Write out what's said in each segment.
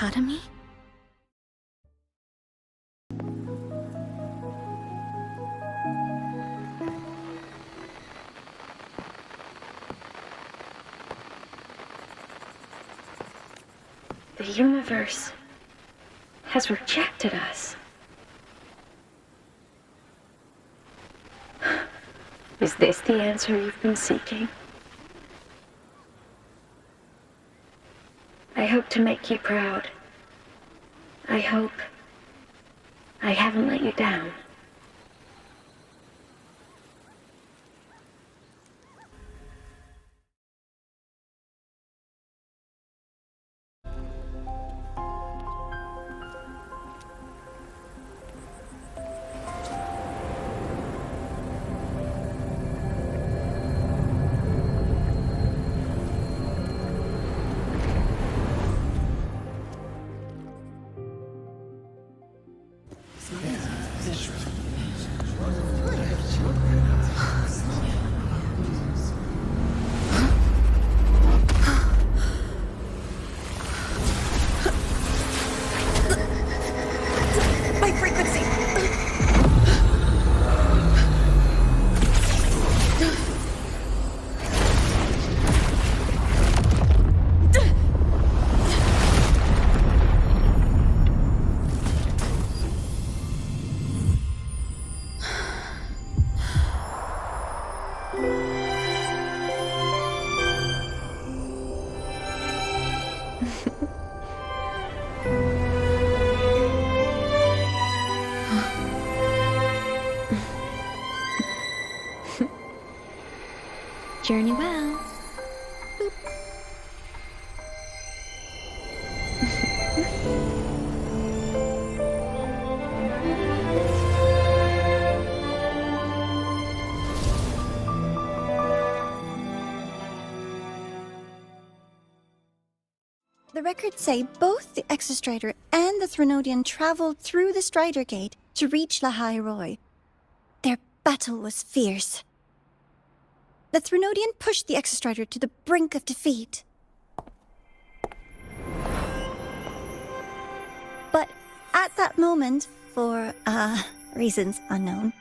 academy? The universe has rejected us. Is this the answer you've been seeking? I hope to make you proud. I hope I haven't let you down. Journey well. Boop. The records say both the Exostrider and the Threnodian traveled through the Strider Gate to reach lahai-roi. Their battle was fierce. The Threnodian pushed the Exostrider to the brink of defeat. But at that moment, for, reasons unknown,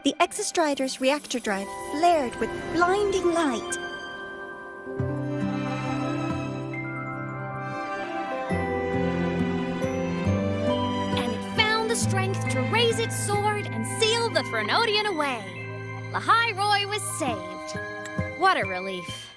the Exostrider's reactor drive flared with blinding light. And it found the strength to raise its sword and seal the Threnodian away. Lahai-roi was saved. What a relief.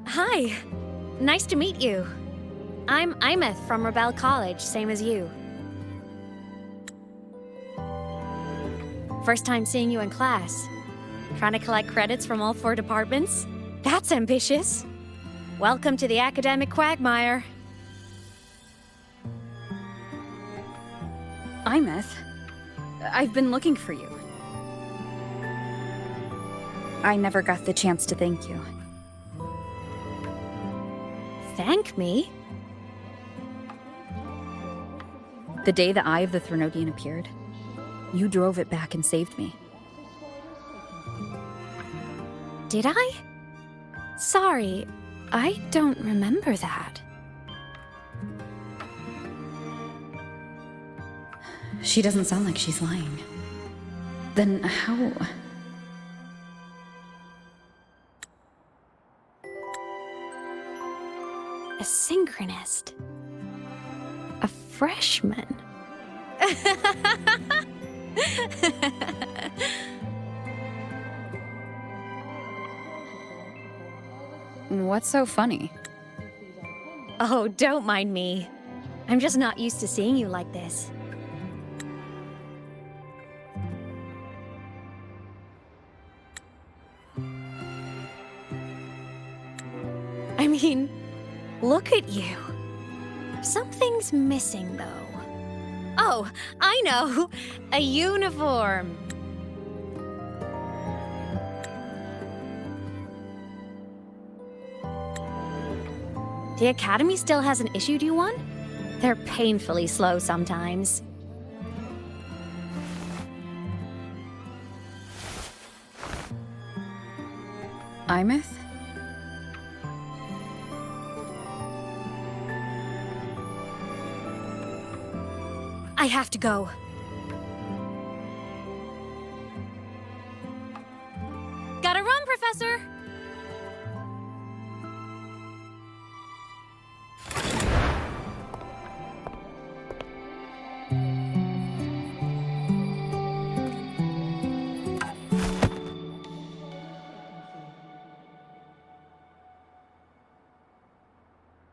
Hi. Nice to meet you. I'm Aemeath from Rebel College, same as you. First time seeing you in class. Trying to collect credits from all 4 departments? That's ambitious. Welcome to the academic quagmire. Aemeath, I've been looking for you. I never got the chance to thank you. Thank me? The day the Eye of the Threnodian appeared, you drove it back and saved me. Did I? Sorry, I don't remember that. She doesn't sound like she's lying. Then how... A synchronist. A freshman. What's so funny? Oh, don't mind me. I'm just not used to seeing you like this. I mean, look at you. Something's missing, though. Oh, I know! A uniform! The Academy still hasn't issued you one? They're painfully slow sometimes. Aemeath? I have to go. Gotta run, Professor!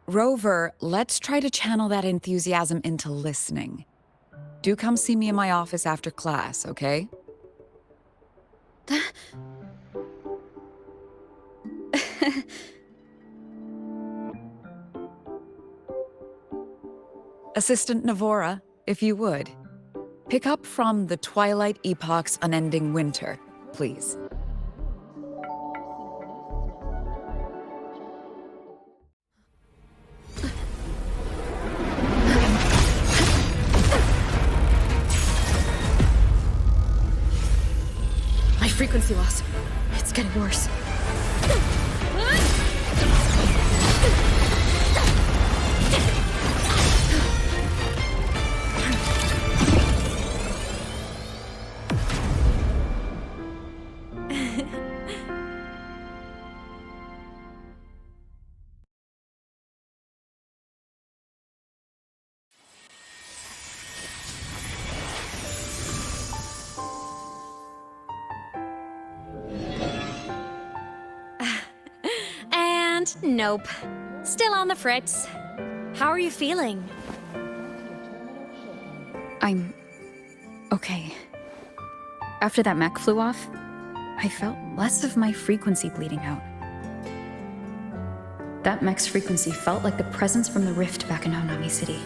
Rover, let's try to channel that enthusiasm into listening. Do come see me in my office after class, okay? Assistant Navora, if you would. Pick up from the Twilight Epoch's Unending Winter, please. My frequency loss. It's getting worse. Nope. Still on the fritz. How are you feeling? I'm okay. After that mech flew off, I felt less of my frequency bleeding out. That mech's frequency felt like the presence from the rift back in Honami City.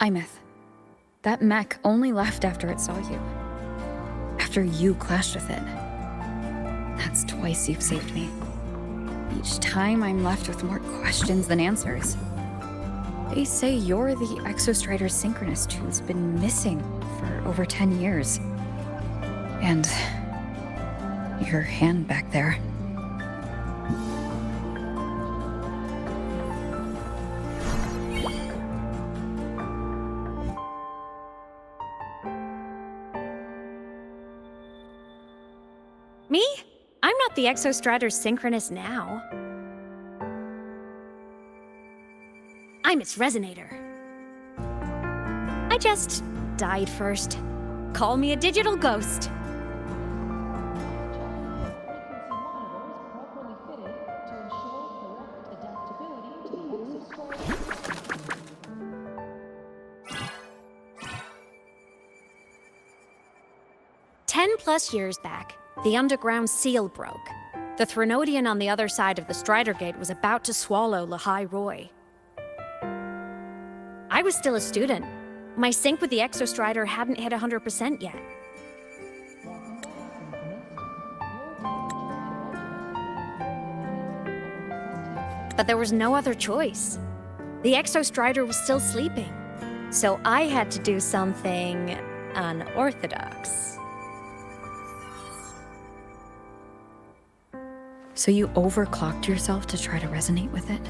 Aemeath, that mech only left after it saw you. After you clashed with it. That's twice you've saved me. Each time I'm left with more questions than answers. They say you're the Exostrider synchronist who's been missing for over 10 years. And your hand back there. Me? I'm not the Exostrider synchronist now. I'm its resonator. I just died first. Call me a digital ghost. +10 years back, the underground seal broke. The Threnodian on the other side of the Strider Gate was about to swallow lahai-roi. I was still a student. My sync with the Exostrider hadn't hit 100% yet. But there was no other choice. The Exostrider was still sleeping, so I had to do something unorthodox. So you overclocked yourself to try to resonate with it?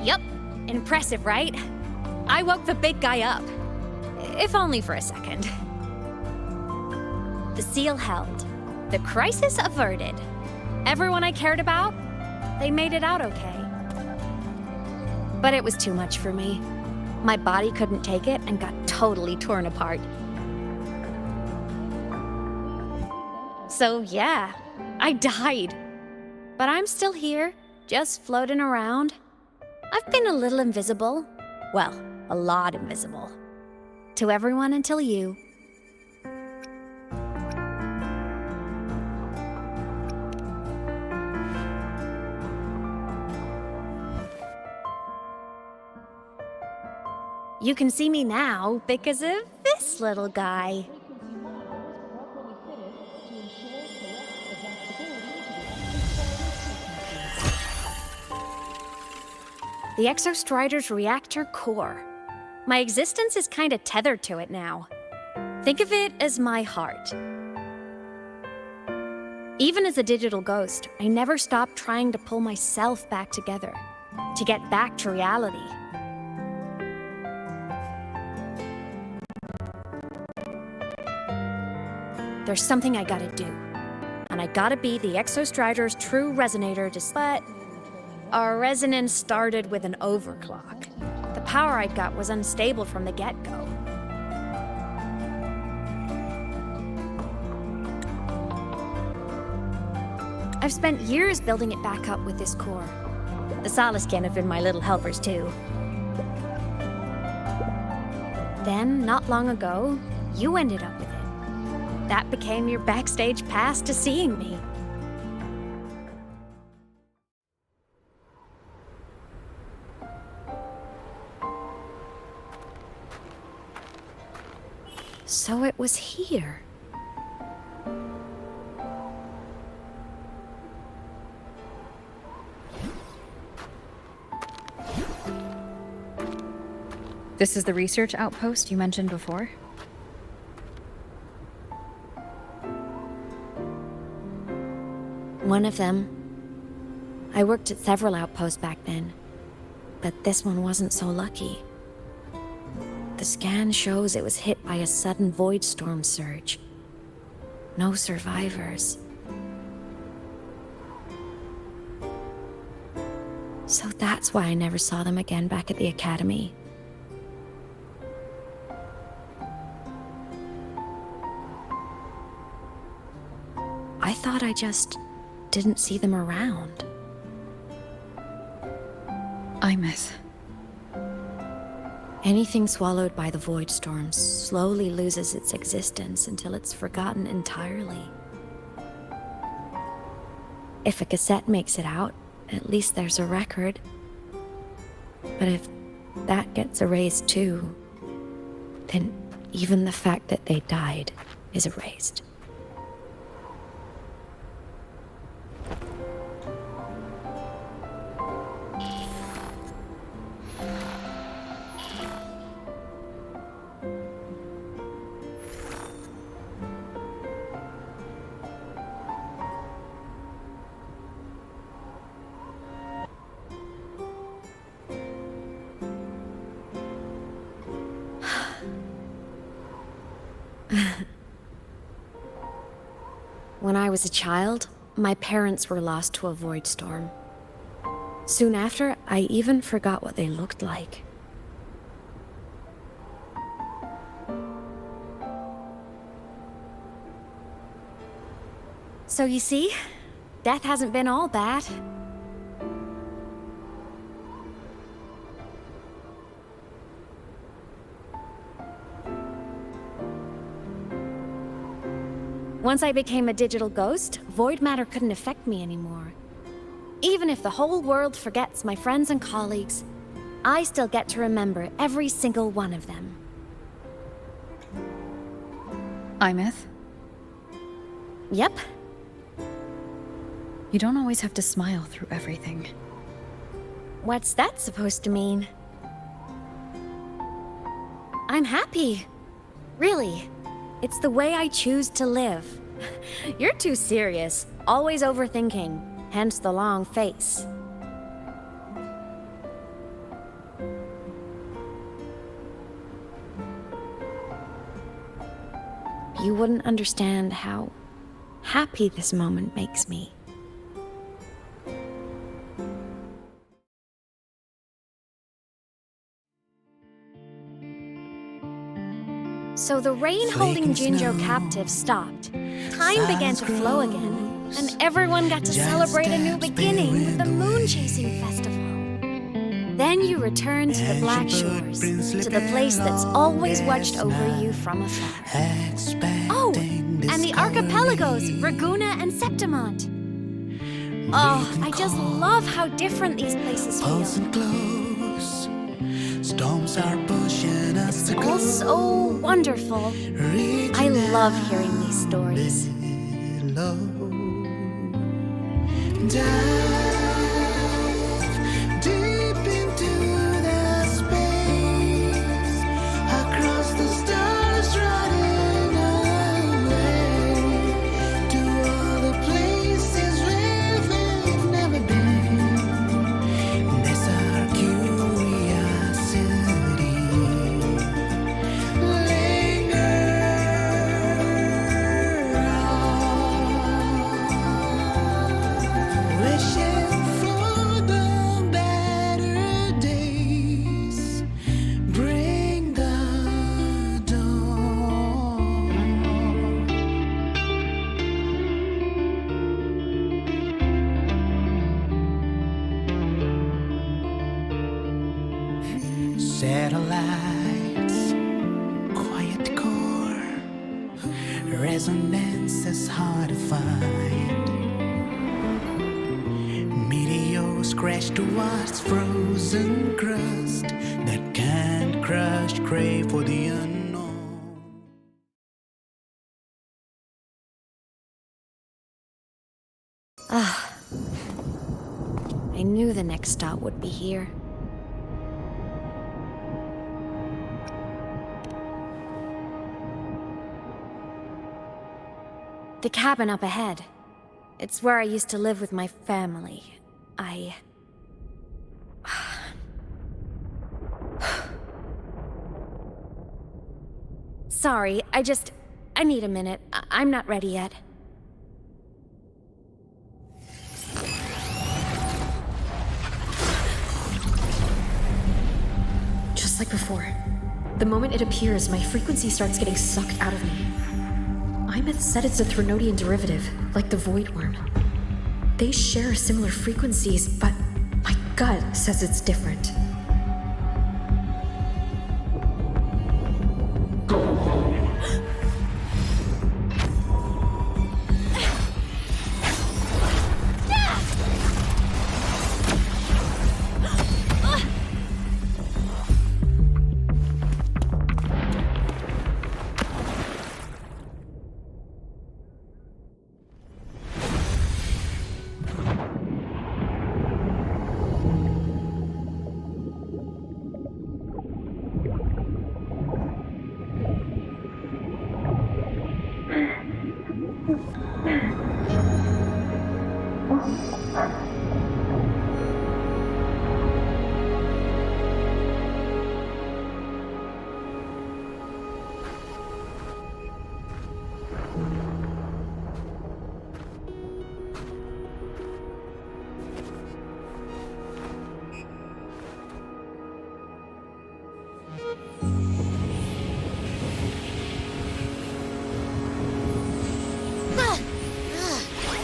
Yup. Impressive, right? I woke the big guy up. If only for a second. The seal held. The crisis averted. Everyone I cared about, they made it out okay. But it was too much for me. My body couldn't take it and got totally torn apart. So yeah, I died. But I'm still here, just floating around. I've been a little invisible. Well, a lot invisible. To everyone until you. You can see me now because of this little guy. The Exostrider's reactor core. My existence is kinda tethered to it now. Think of it as my heart. Even as a digital ghost, I never stopped trying to pull myself back together, to get back to reality. There's something I gotta do, and I gotta be the Exostrider's true resonator but our resonance started with an overclock. The power I got was unstable from the get-go. I've spent years building it back up with this core. The Soliskin have been my little helpers too. Then, not long ago, you ended up with it. That became your backstage pass to seeing me. So it was here. This is the research outpost you mentioned before? One of them. I worked at several outposts back then, but this one wasn't so lucky. The scan shows it was hit by a sudden void storm surge. No survivors. So that's why I never saw them again back at the academy. I thought I just didn't see them around. Aemeath. Anything swallowed by the void storms slowly loses its existence until it's forgotten entirely. If a cassette makes it out, at least there's a record. But if that gets erased too, then even the fact that they died is erased. When I was a child, my parents were lost to a void storm. Soon after, I even forgot what they looked like. So you see, death hasn't been all bad. Once I became a digital ghost, void matter couldn't affect me anymore. Even if the whole world forgets my friends and colleagues, I still get to remember every single one of them. Aemeath? Yep. You don't always have to smile through everything. What's that supposed to mean? I'm happy. Really. It's the way I choose to live. You're too serious, always overthinking, hence the long face. You wouldn't understand how happy this moment makes me. So the rain holding Jinjo captive stopped. Time began to flow again, and everyone got to celebrate a new beginning with the Moon Chasing Festival. Then you returned to the Black Shores, to the place that's always watched over you from afar. Oh, and the archipelagos, Raguna and Septimont. Oh, I just love how different these places feel. Storms are pushing us to go. All so wonderful. I love hearing these stories. Dive deep into Satellites, quiet core, resonance is hard to find. Meteors crash towards frozen crust that can't crush, crave for the unknown. Ah. I knew the next stop would be here. The cabin up ahead. It's where I used to live with my family. Sorry, I need a minute. I'm not ready yet. Just like before. The moment it appears, my frequency starts getting sucked out of me. Aemeath said it's a Threnodian derivative, like the Void Worm. They share similar frequencies, but my gut says it's different.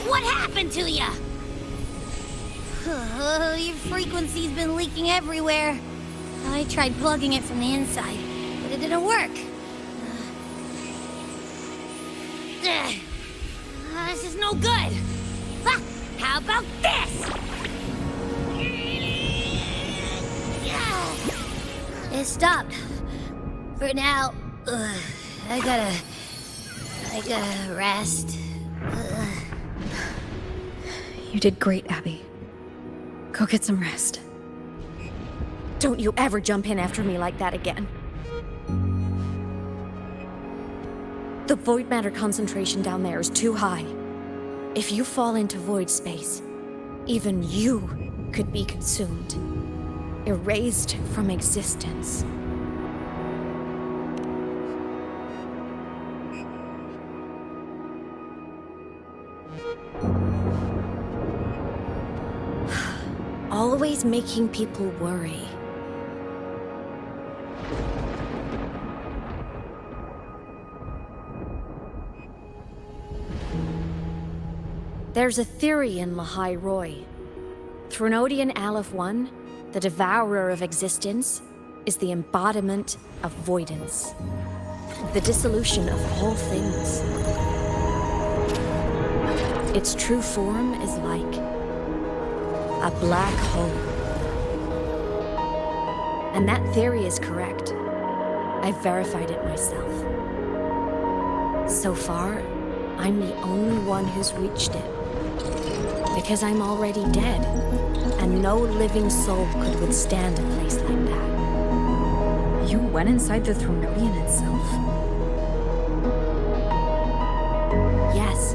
What happened to ya? Your frequency's been leaking everywhere. I tried plugging it from the inside, but it didn't work. This is no good. How about this? It stopped. For now, I gotta rest. You did great, Abby. Go get some rest. Don't you ever jump in after me like that again. The void matter concentration down there is too high. If you fall into void space, even you could be consumed, erased from existence. Always making people worry. There's a theory in lahai-roi. Threnodian Aleph 1, the devourer of existence, is the embodiment of voidance. The dissolution of all things. Its true form is like a black hole. And that theory is correct. I've verified it myself. So far, I'm the only one who's reached it. Because I'm already dead, and no living soul could withstand a place like that. You went inside the Threnodian itself? Yes.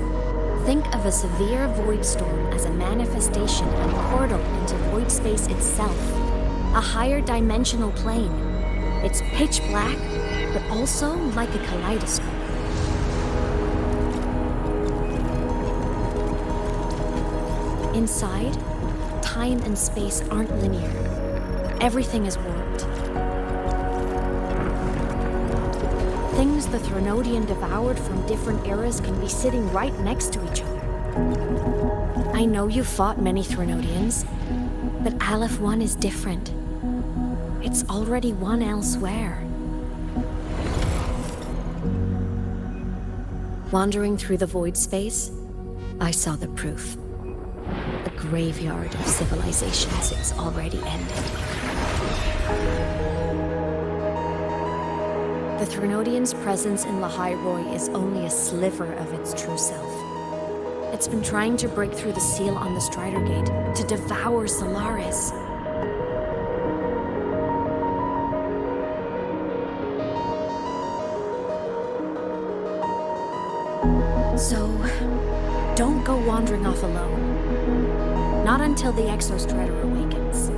Think of a severe void storm as a manifestation and portal into void space itself. A higher dimensional plane. It's pitch black, but also like a kaleidoscope. Inside, time and space aren't linear. Everything is warped. Things the Threnodian devoured from different eras can be sitting right next to each other. I know you've fought many Threnodians, but Aleph 1 is different. it's already won elsewhere. Wandering through the void space, I saw the proof. A graveyard of civilizations it's already ended. The Threnodian's presence in lahai-roi is only a sliver of its true self. It's been trying to break through the seal on the Strider Gate to devour Solaris. So, don't go wandering off alone. Not until the Exostrider awakens.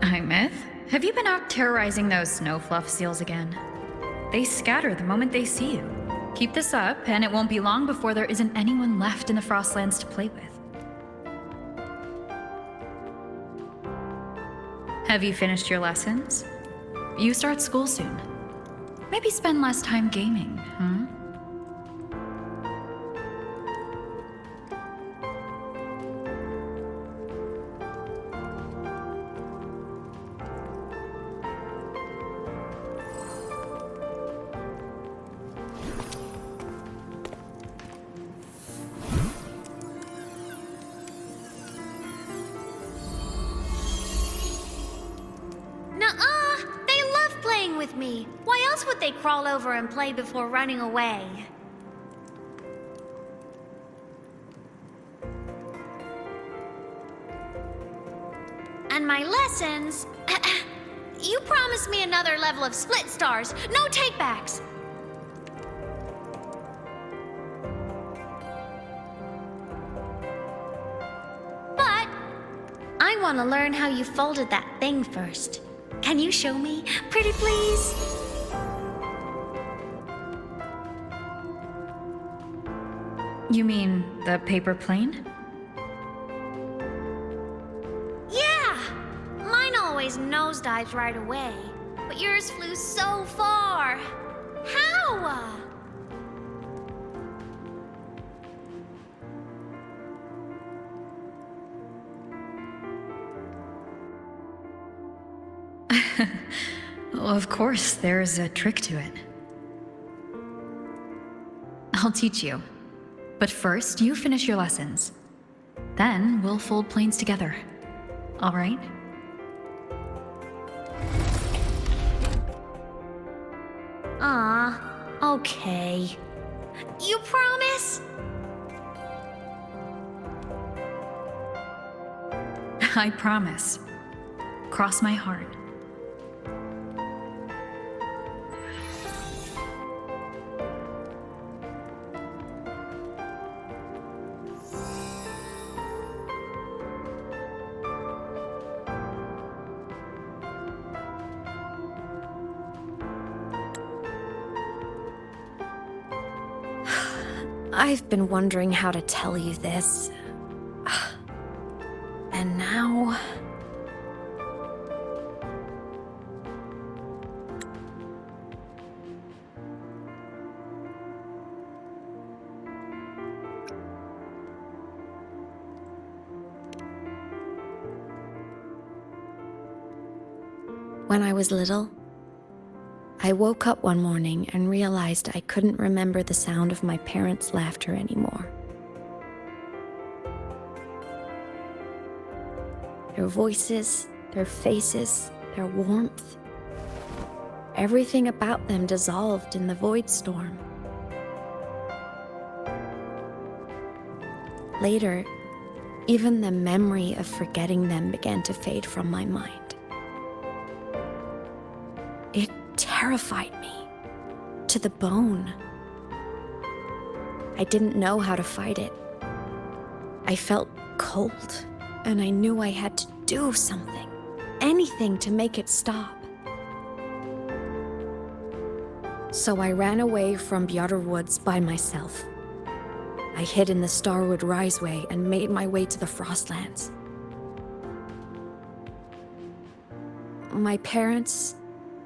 Aemeath, have you been out terrorizing those snow fluff seals again? They scatter the moment they see you. Keep this up, and it won't be long before there isn't anyone left in the Frostlands to play with. Have you finished your lessons? You start school soon. Maybe spend less time gaming, huh? Nuh-uh! They love playing with me. Why else would they crawl over and play before running away? And my lessons... You promised me another level of split stars. No takebacks. But I want to learn how you folded that thing first. Can you show me? Pretty please? You mean the paper plane? Yeah! Mine always nosedives right away, but yours flew so far. How? Well, of course, there's a trick to it. I'll teach you. But first, you finish your lessons. Then we'll fold planes together. All right? Okay. You promise? I promise. Cross my heart. I've been wondering how to tell you this. And now... When I was little, I woke up one morning and realized I couldn't remember the sound of my parents' laughter anymore. Their voices, their faces, their warmth. Everything about them dissolved in the void storm. Later, even the memory of forgetting them began to fade from my mind. It terrified me to the bone. I didn't know how to fight it. I felt cold, and I knew I had to do something, anything to make it stop. So I ran away from Bjorder Woods by myself. I hid in the Starwood Riseway and made my way to the Frostlands. My parents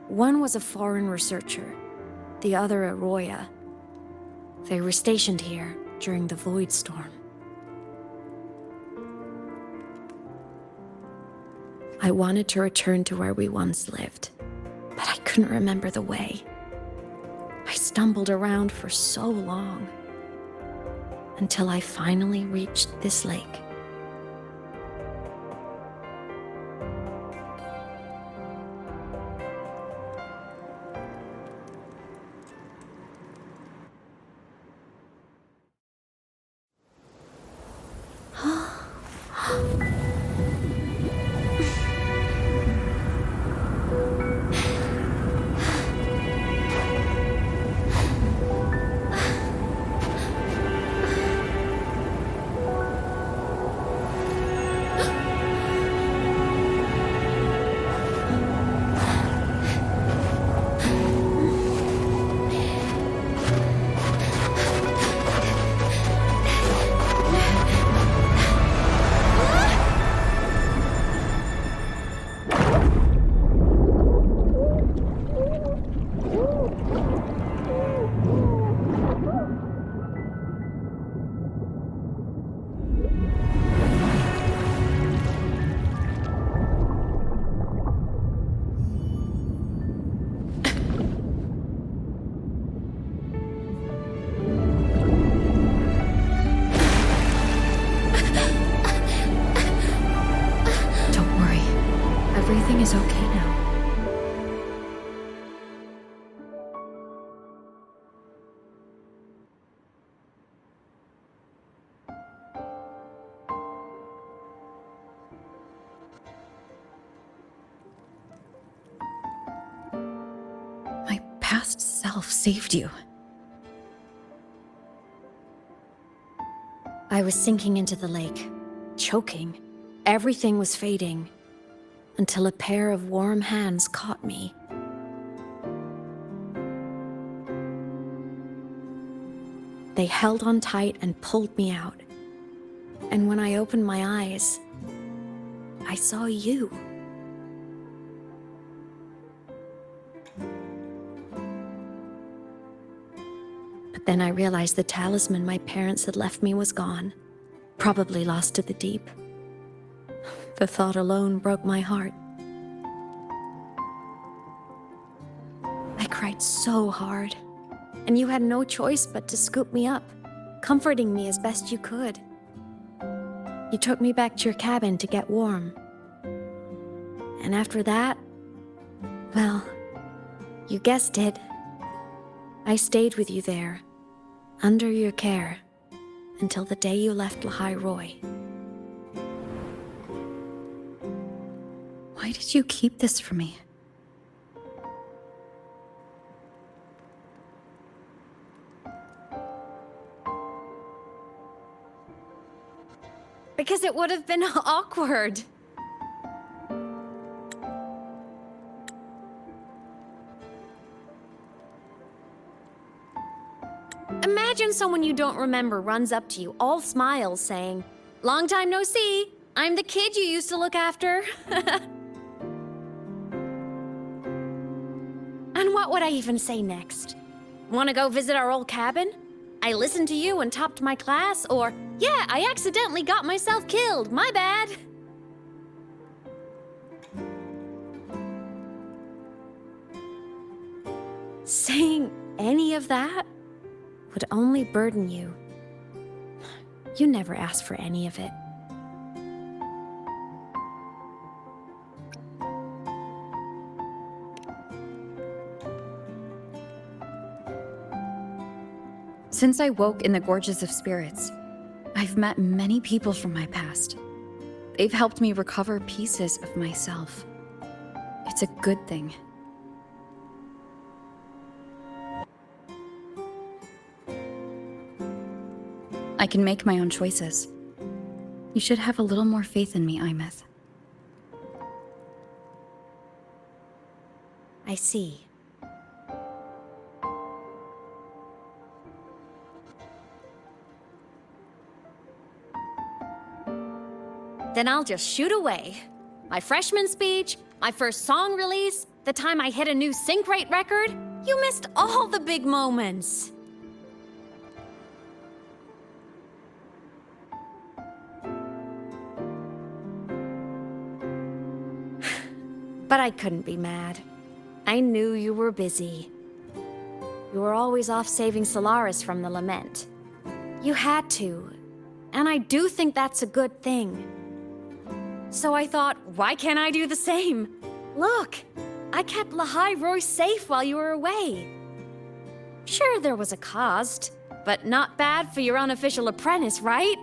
One was a foreign researcher, the other a Roya. They were stationed here during the Void Storm. I wanted to return to where we once lived, but I couldn't remember the way. I stumbled around for so long, until I finally reached this lake. Everything is okay now. My past self saved you. I was sinking into the lake, choking. Everything was fading, until a pair of warm hands caught me. They held on tight and pulled me out. And when I opened my eyes, I saw you. But then I realized the talisman my parents had left me was gone, probably lost to the deep. The thought alone broke my heart. I cried so hard, and you had no choice but to scoop me up, comforting me as best you could. You took me back to your cabin to get warm. And after that, well, you guessed it. I stayed with you there, under your care, until the day you left lahai-roi. Why did you keep this from me? Because it would have been awkward. Imagine someone you don't remember runs up to you, all smiles, saying, "Long time no see. I'm the kid you used to look after." And what would I even say next? Want to go visit our old cabin? I listened to you and topped my class, or, yeah, I accidentally got myself killed, my bad. Saying any of that would only burden you. You never asked for any of it. Since I woke in the Gorges of Spirits, I've met many people from my past. They've helped me recover pieces of myself. It's a good thing. I can make my own choices. You should have a little more faith in me, Aemeath. I see. Then I'll just shoot away. My freshman speech, my first song release, The time I hit a new sync rate record? You missed all the big moments. But I couldn't be mad. I knew you were busy. You were always off saving Solaris from the lament. You had to, and I do think that's a good thing. So I thought, why can't I do the same? Look, I kept lahai-roi safe while you were away. Sure, there was a cost, but not bad for your unofficial apprentice, right?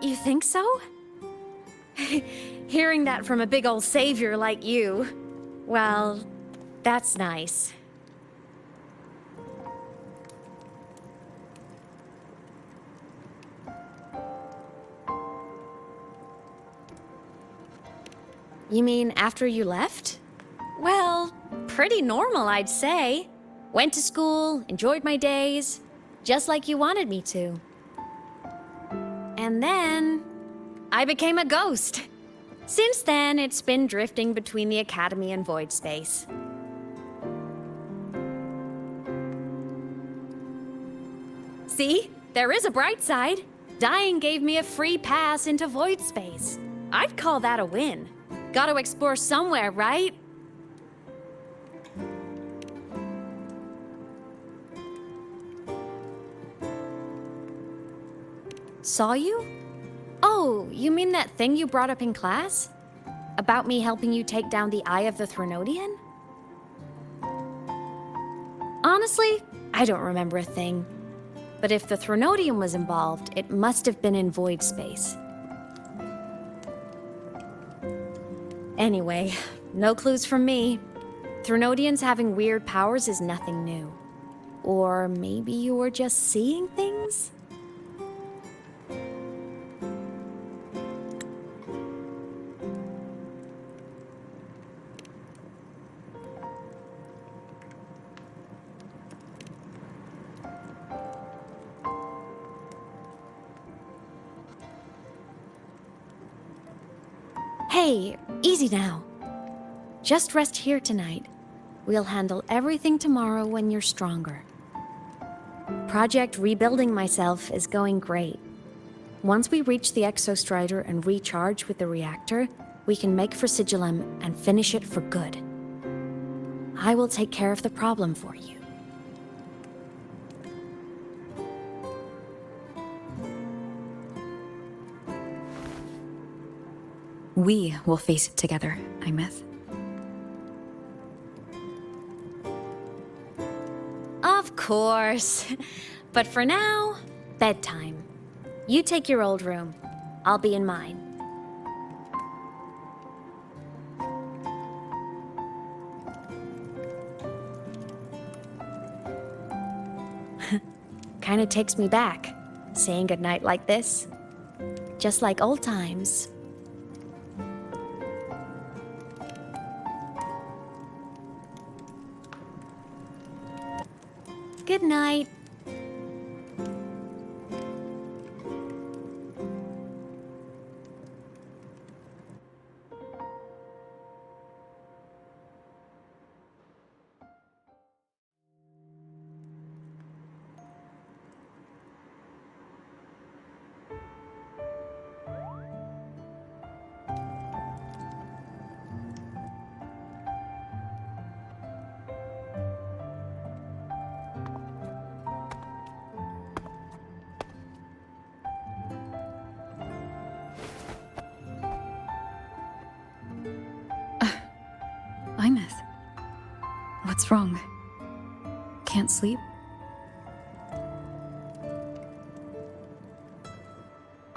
You think so? Hearing that from a big old savior like you, well, that's nice. You mean after you left? Well, pretty normal, I'd say. Went to school, enjoyed my days, just like you wanted me to. And then, I became a ghost. Since then, it's been drifting between the Academy and Void Space. See? There is a bright side. Dying gave me a free pass into Void Space. I'd call that a win. Gotta explore somewhere, right? Saw you? Oh, you mean that thing you brought up in class? About me helping you take down the Eye of the Threnodian? Honestly, I don't remember a thing. But if the Threnodian was involved, it must have been in Void Space. Anyway, no clues from me. Threnodians having weird powers is nothing new. Or maybe you were just seeing things? Hey, easy now. Just rest here tonight. We'll handle everything tomorrow when you're stronger. Project Rebuilding Myself is going great. Once we reach the Exostrider and recharge with the reactor, we can make for Sigillum and finish it for good. I will take care of the problem for you. We will face it together, Aemeath. Of course. But for now, bedtime. You take your old room. I'll be in mine. Kinda takes me back, saying goodnight like this. Just like old times. Good night. Aemeath. What's wrong? Can't sleep?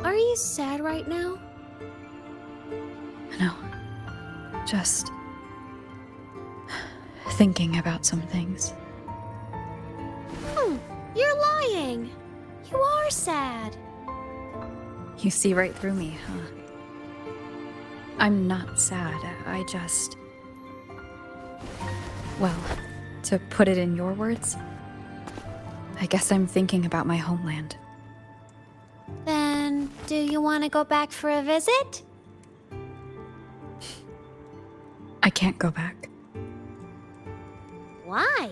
Are you sad right now? No. Just thinking about some things. You're lying. You are sad. You see right through me, huh? I'm not sad. I just... Well, to put it in your words, I guess I'm thinking about my homeland. Then, do you want to go back for a visit? I can't go back. Why?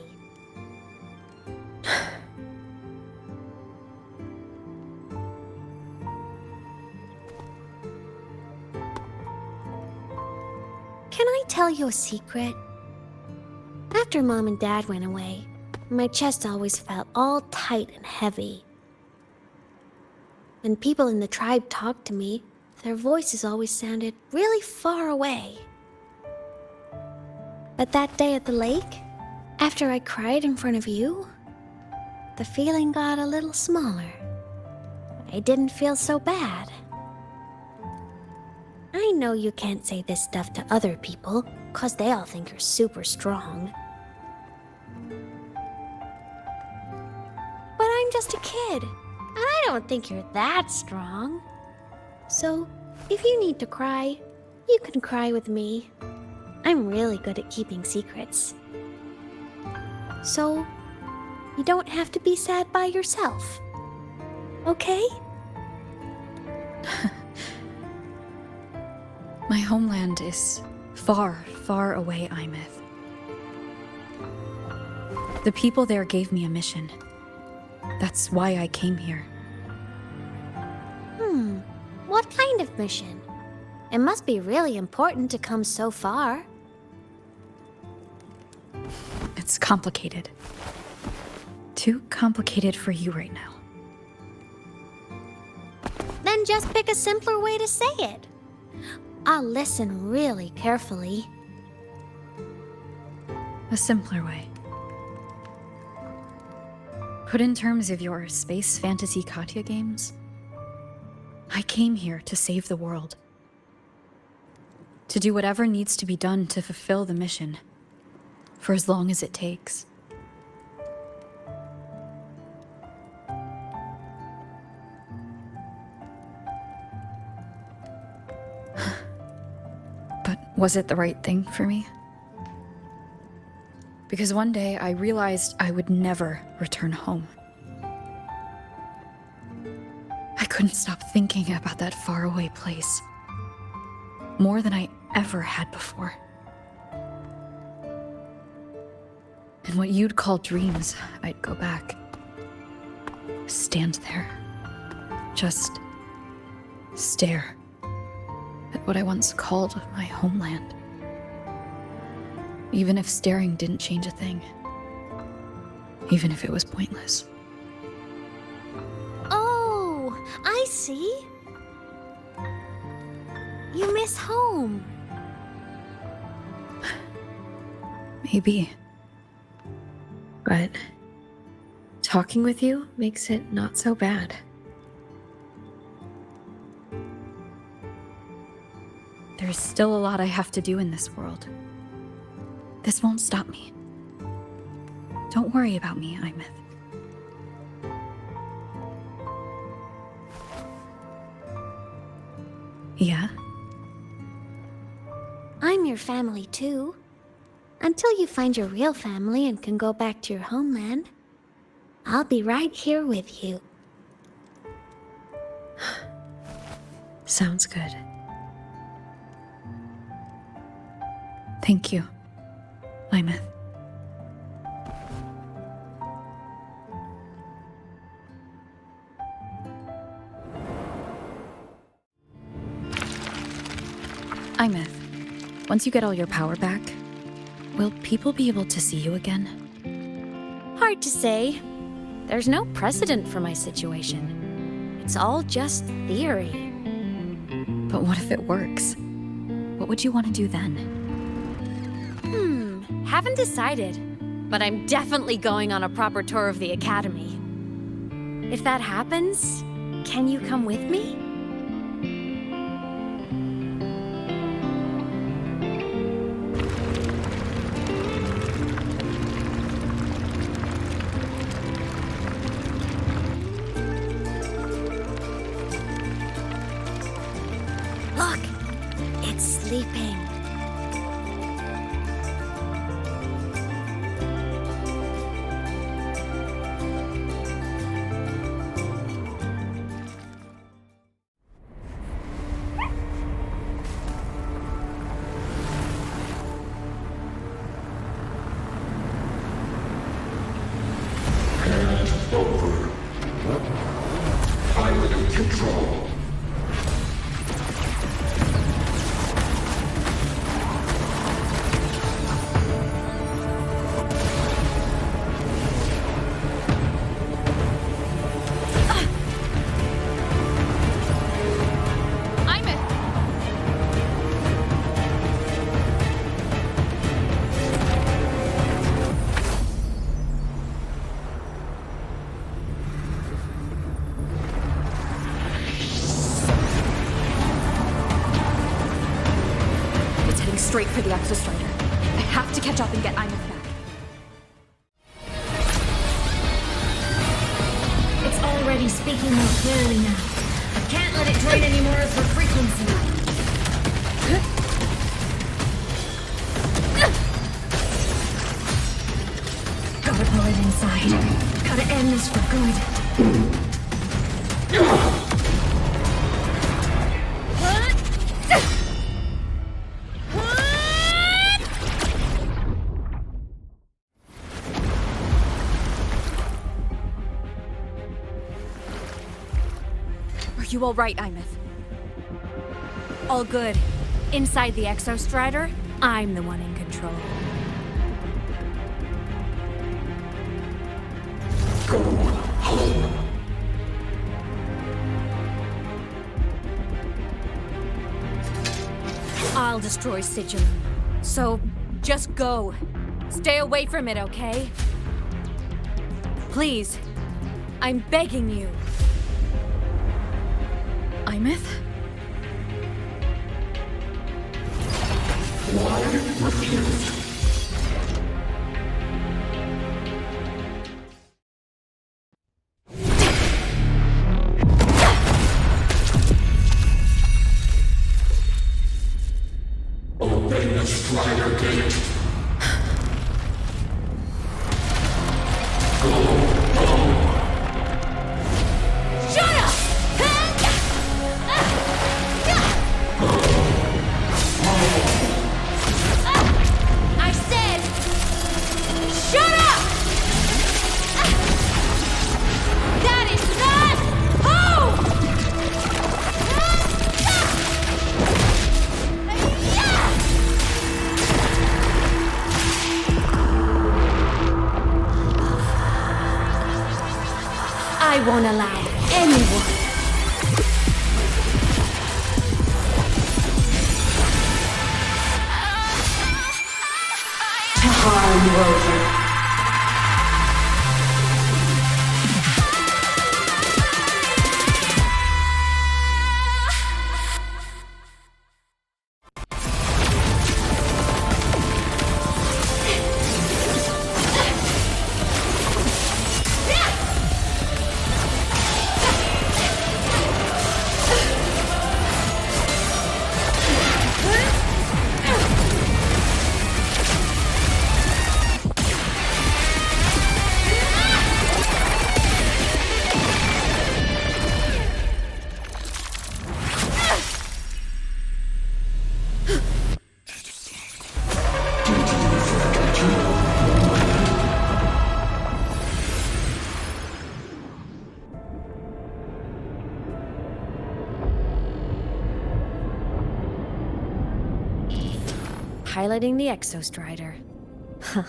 Can I tell you a secret? After Mom and Dad went away, my chest always felt all tight and heavy. When people in the tribe talked to me, their voices always sounded really far away. But that day at the lake, after I cried in front of you, the feeling got a little smaller. I didn't feel so bad. I know you can't say this stuff to other people, 'cause they all think you're super strong. But I'm just a kid, and I don't think you're that strong. So, if you need to cry, you can cry with me. I'm really good at keeping secrets. So, you don't have to be sad by yourself. Okay? My homeland is far, far away, Aemeath. The people there gave me a mission. That's why I came here. What kind of mission? It must be really important to come so far. It's complicated. Too complicated for you right now. Then just pick a simpler way to say it. I'll listen really carefully. A simpler way. Put in terms of your space fantasy Katya games, I came here to save the world. To do whatever needs to be done to fulfill the mission, for as long as it takes. But was it the right thing for me? Because one day I realized I would never return home. I couldn't stop thinking about that faraway place. More than I ever had before. And what you'd call dreams, I'd go back. Stand there. Just stare at what I once called my homeland. Even if staring didn't change a thing. Even if it was pointless. Oh, I see. You miss home. Maybe. But talking with you makes it not so bad. There's still a lot I have to do in this world. This won't stop me. Don't worry about me, Aemeath. Yeah? I'm your family too. Until you find your real family and can go back to your homeland, I'll be right here with you. Sounds good. Thank you, Aemeath. Aemeath, once you get all your power back, will people be able to see you again? Hard to say. There's no precedent for my situation. It's all just theory. But what if it works? What would you want to do then? Haven't decided. But I'm definitely going on a proper tour of the academy. If that happens, can you come with me? control. Straight for the exostrider. I have to catch up and get Aemeath back. It's already speaking more clearly now. I can't let it drain any more of her frequency. Gotta pull it inside. Gotta end this for good. Are you all right, Aemeath? All good. Inside the exostrider, I'm the one in control. Go home. I'll destroy Sigillum. So, just go. Stay away from it, okay? Please. I'm begging you. Aemeath? Why refuse? Open the Strider Gate. Go home. Shut up! I said, shut up! That is not home! I won't allow anyone to harm Rover. Piloting the exostrider. Huh.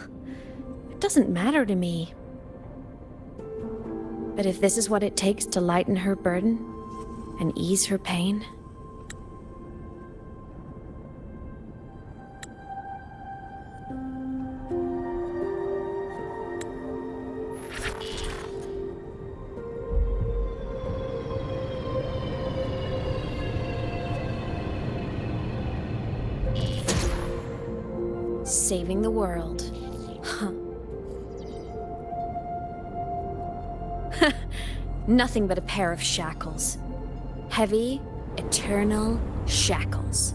It doesn't matter to me. But if this is what it takes to lighten her burden and ease her pain, saving the world. Huh. Nothing but a pair of shackles. Heavy, eternal shackles.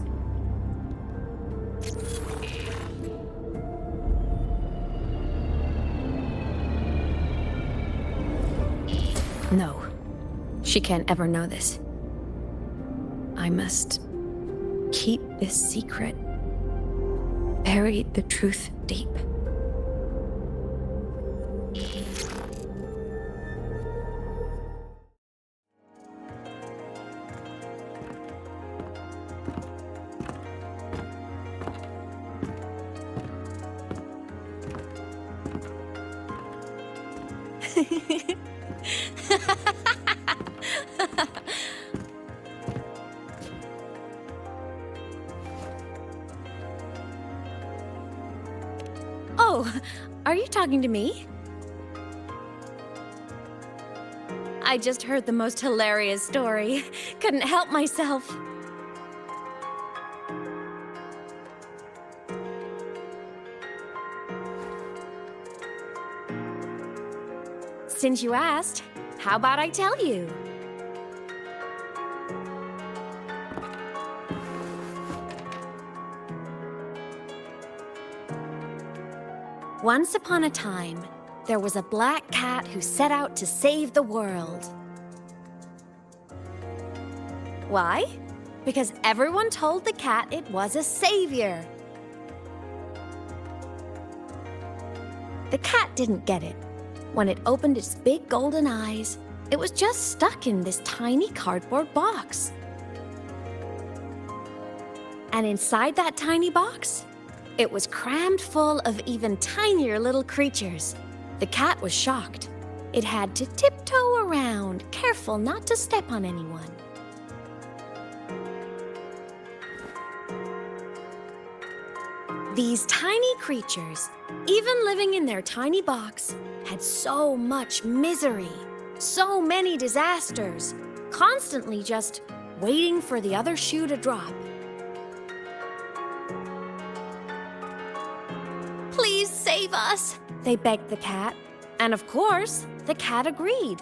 No, she can't ever know this. I must keep this secret. Bury the truth deep. Oh, are you talking to me? I just heard the most hilarious story. Couldn't help myself. Since you asked, how about I tell you? Once upon a time, there was a black cat who set out to save the world. Why? Because everyone told the cat it was a savior. The cat didn't get it. When it opened its big golden eyes, it was just stuck in this tiny cardboard box. And inside that tiny box, it was crammed full of even tinier little creatures. The cat was shocked. It had to tiptoe around, careful not to step on anyone. These tiny creatures, even living in their tiny box, had so much misery, so many disasters, constantly just waiting for the other shoe to drop. Please save us, they begged the cat. And of course, the cat agreed.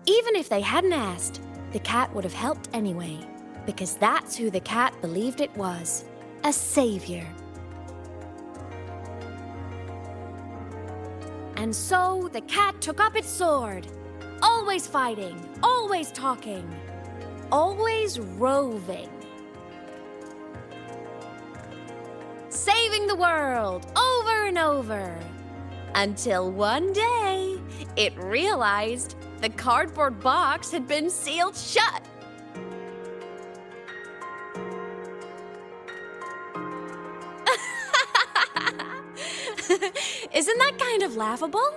Even if they hadn't asked, the cat would have helped anyway, because that's who the cat believed it was, a savior. And so the cat took up its sword, always fighting, always talking, always roving. Saving the world over and over. Until one day, it realized the cardboard box had been sealed shut. Isn't that kind of laughable?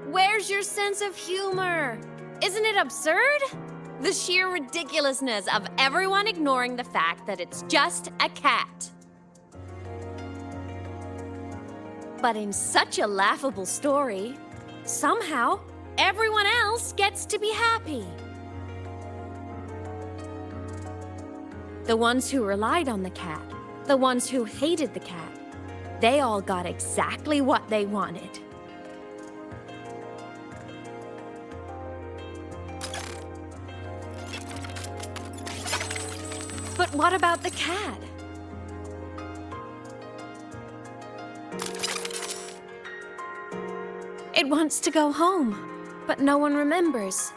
Where's your sense of humor? Isn't it absurd? The sheer ridiculousness of everyone ignoring the fact that it's just a cat. But in such a laughable story, somehow everyone else gets to be happy. The ones who relied on the cat, the ones who hated the cat, they all got exactly what they wanted. But what about the cat? It wants to go home, but no one remembers.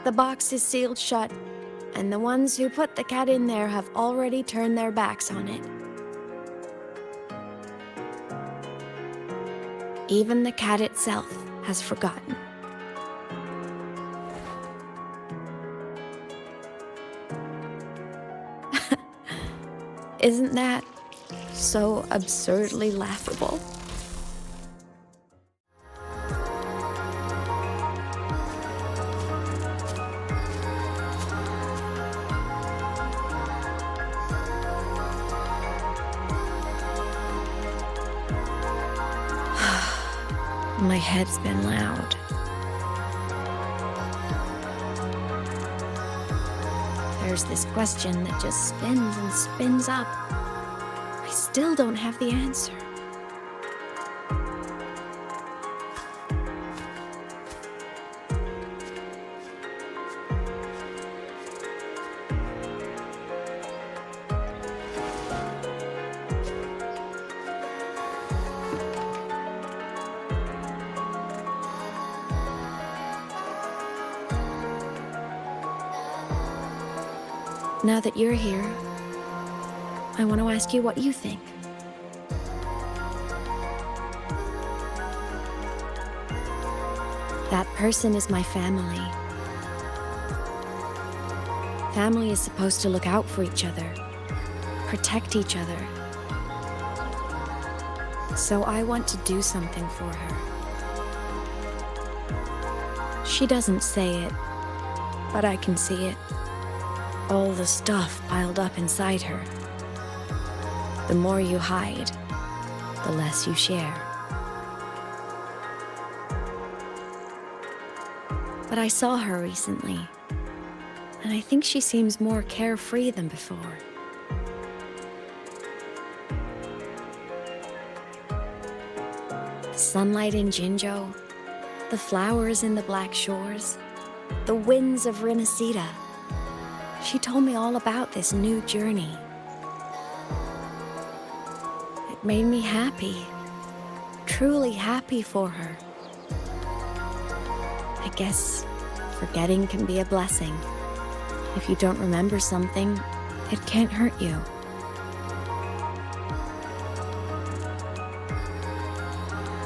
The box is sealed shut, and the ones who put the cat in there have already turned their backs on it. Even the cat itself has forgotten. Isn't that so absurdly laughable? My head's been loud. There's this question that just spins and spins up. I still don't have the answer. Now that you're here, I want to ask you what you think. That person is my family. Family is supposed to look out for each other, protect each other. So I want to do something for her. She doesn't say it, but I can see it. All the stuff piled up inside her. The more you hide, the less you share. But I saw her recently, and I think she seems more carefree than before. The sunlight in Jinjo, the flowers in the Black Shores, the winds of Rinasita. She told me all about this new journey. It made me happy, truly happy for her. I guess forgetting can be a blessing. If you don't remember something, it can't hurt you.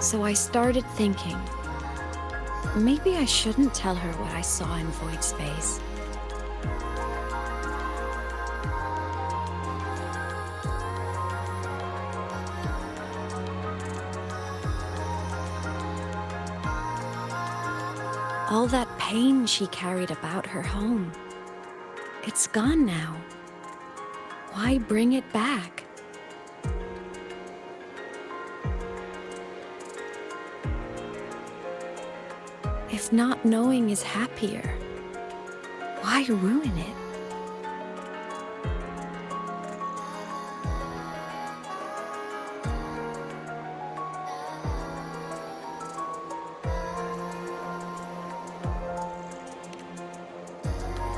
So I started thinking, maybe I shouldn't tell her what I saw in Void Space. All that pain she carried about her home, it's gone now. Why bring it back? If not knowing is happier, why ruin it?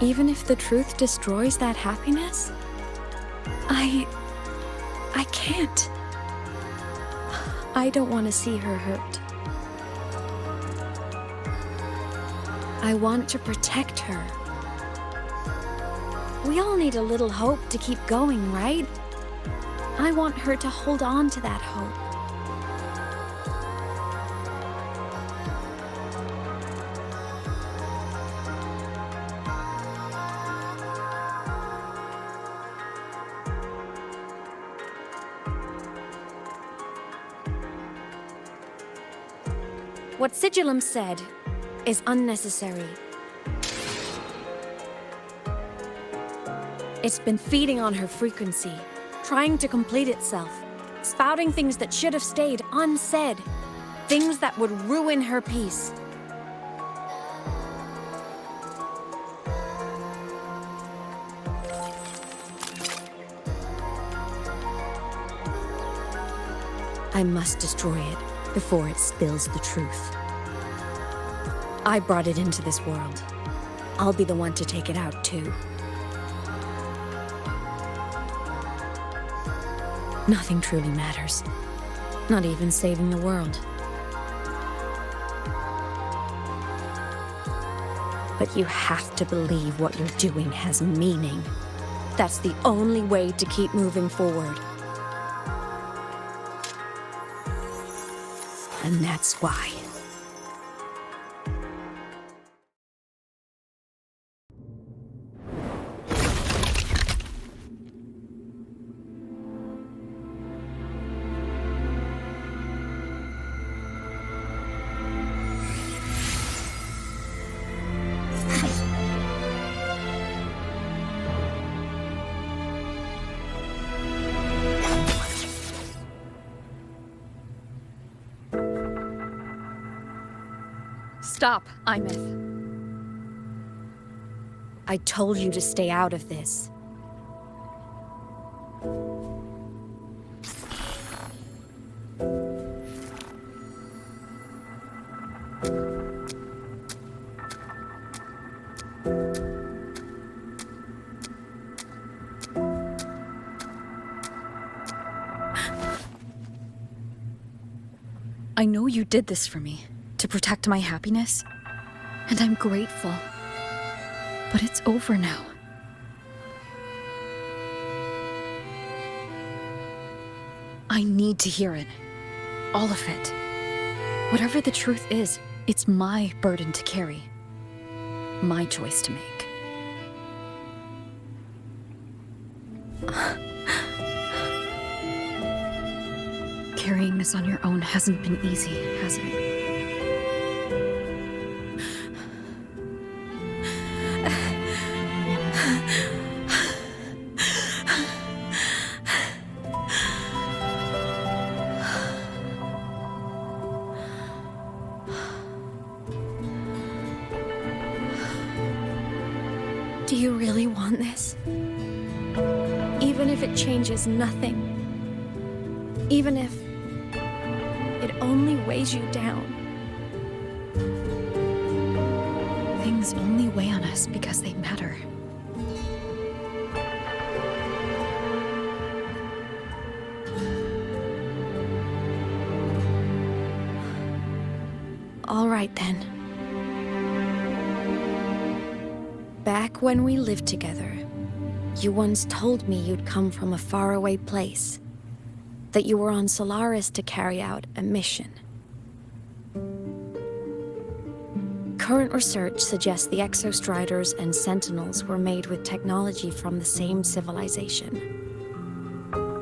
Even if the truth destroys that happiness, I can't. I don't want to see her hurt. I want to protect her. We all need a little hope to keep going, right? I want her to hold on to that hope. What Sigillum said is unnecessary. It's been feeding on her frequency, trying to complete itself, spouting things that should have stayed unsaid, things that would ruin her peace. I must destroy it before it spills the truth. I brought it into this world. I'll be the one to take it out, too. Nothing truly matters. Not even saving the world. But you have to believe what you're doing has meaning. That's the only way to keep moving forward. And that's why. Stop, Aemeath. I told you to stay out of this. I know you did this for me, to protect my happiness, and I'm grateful. But it's over now. I need to hear it. All of it. Whatever the truth is It's my burden to carry. My choice to make. Carrying this on your own hasn't been easy, has it? Do you really want this? Even if it changes nothing? Even if it only weighs you down? Things only weigh on us because they matter. All right then. Back when we lived together, you once told me you'd come from a faraway place, that you were on Solaris to carry out a mission. Current research suggests the Exostriders and Sentinels were made with technology from the same civilization.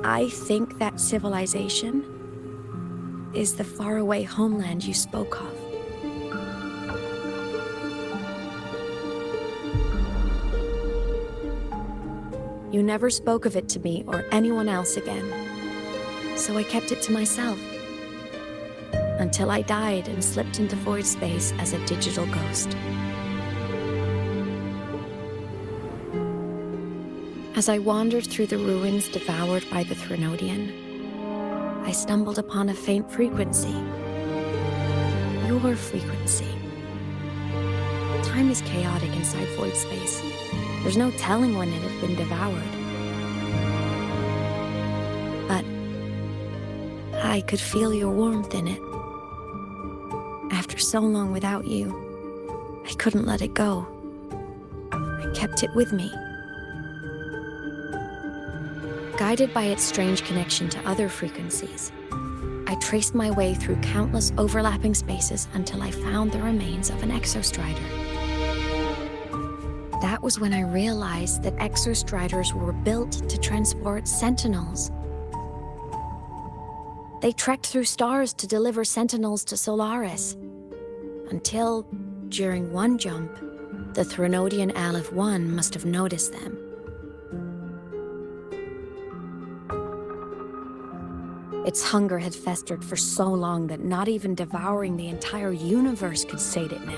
I think that civilization is the faraway homeland you spoke of. You never spoke of it to me or anyone else again, so I kept it to myself. Until I died and slipped into void space as a digital ghost. As I wandered through the ruins devoured by the Threnodian, I stumbled upon a faint frequency. Your frequency. Time is chaotic inside void space. There's no telling when it had been devoured. But I could feel your warmth in it. After so long without you, I couldn't let it go. I kept it with me. Guided by its strange connection to other frequencies, I traced my way through countless overlapping spaces until I found the remains of an Exostrider. That was when I realized that Exostriders were built to transport Sentinels. They trekked through stars to deliver Sentinels to Solaris, until, during one jump, the Threnodian Aleph 1 must have noticed them. Its hunger had festered for so long that not even devouring the entire universe could sate it now.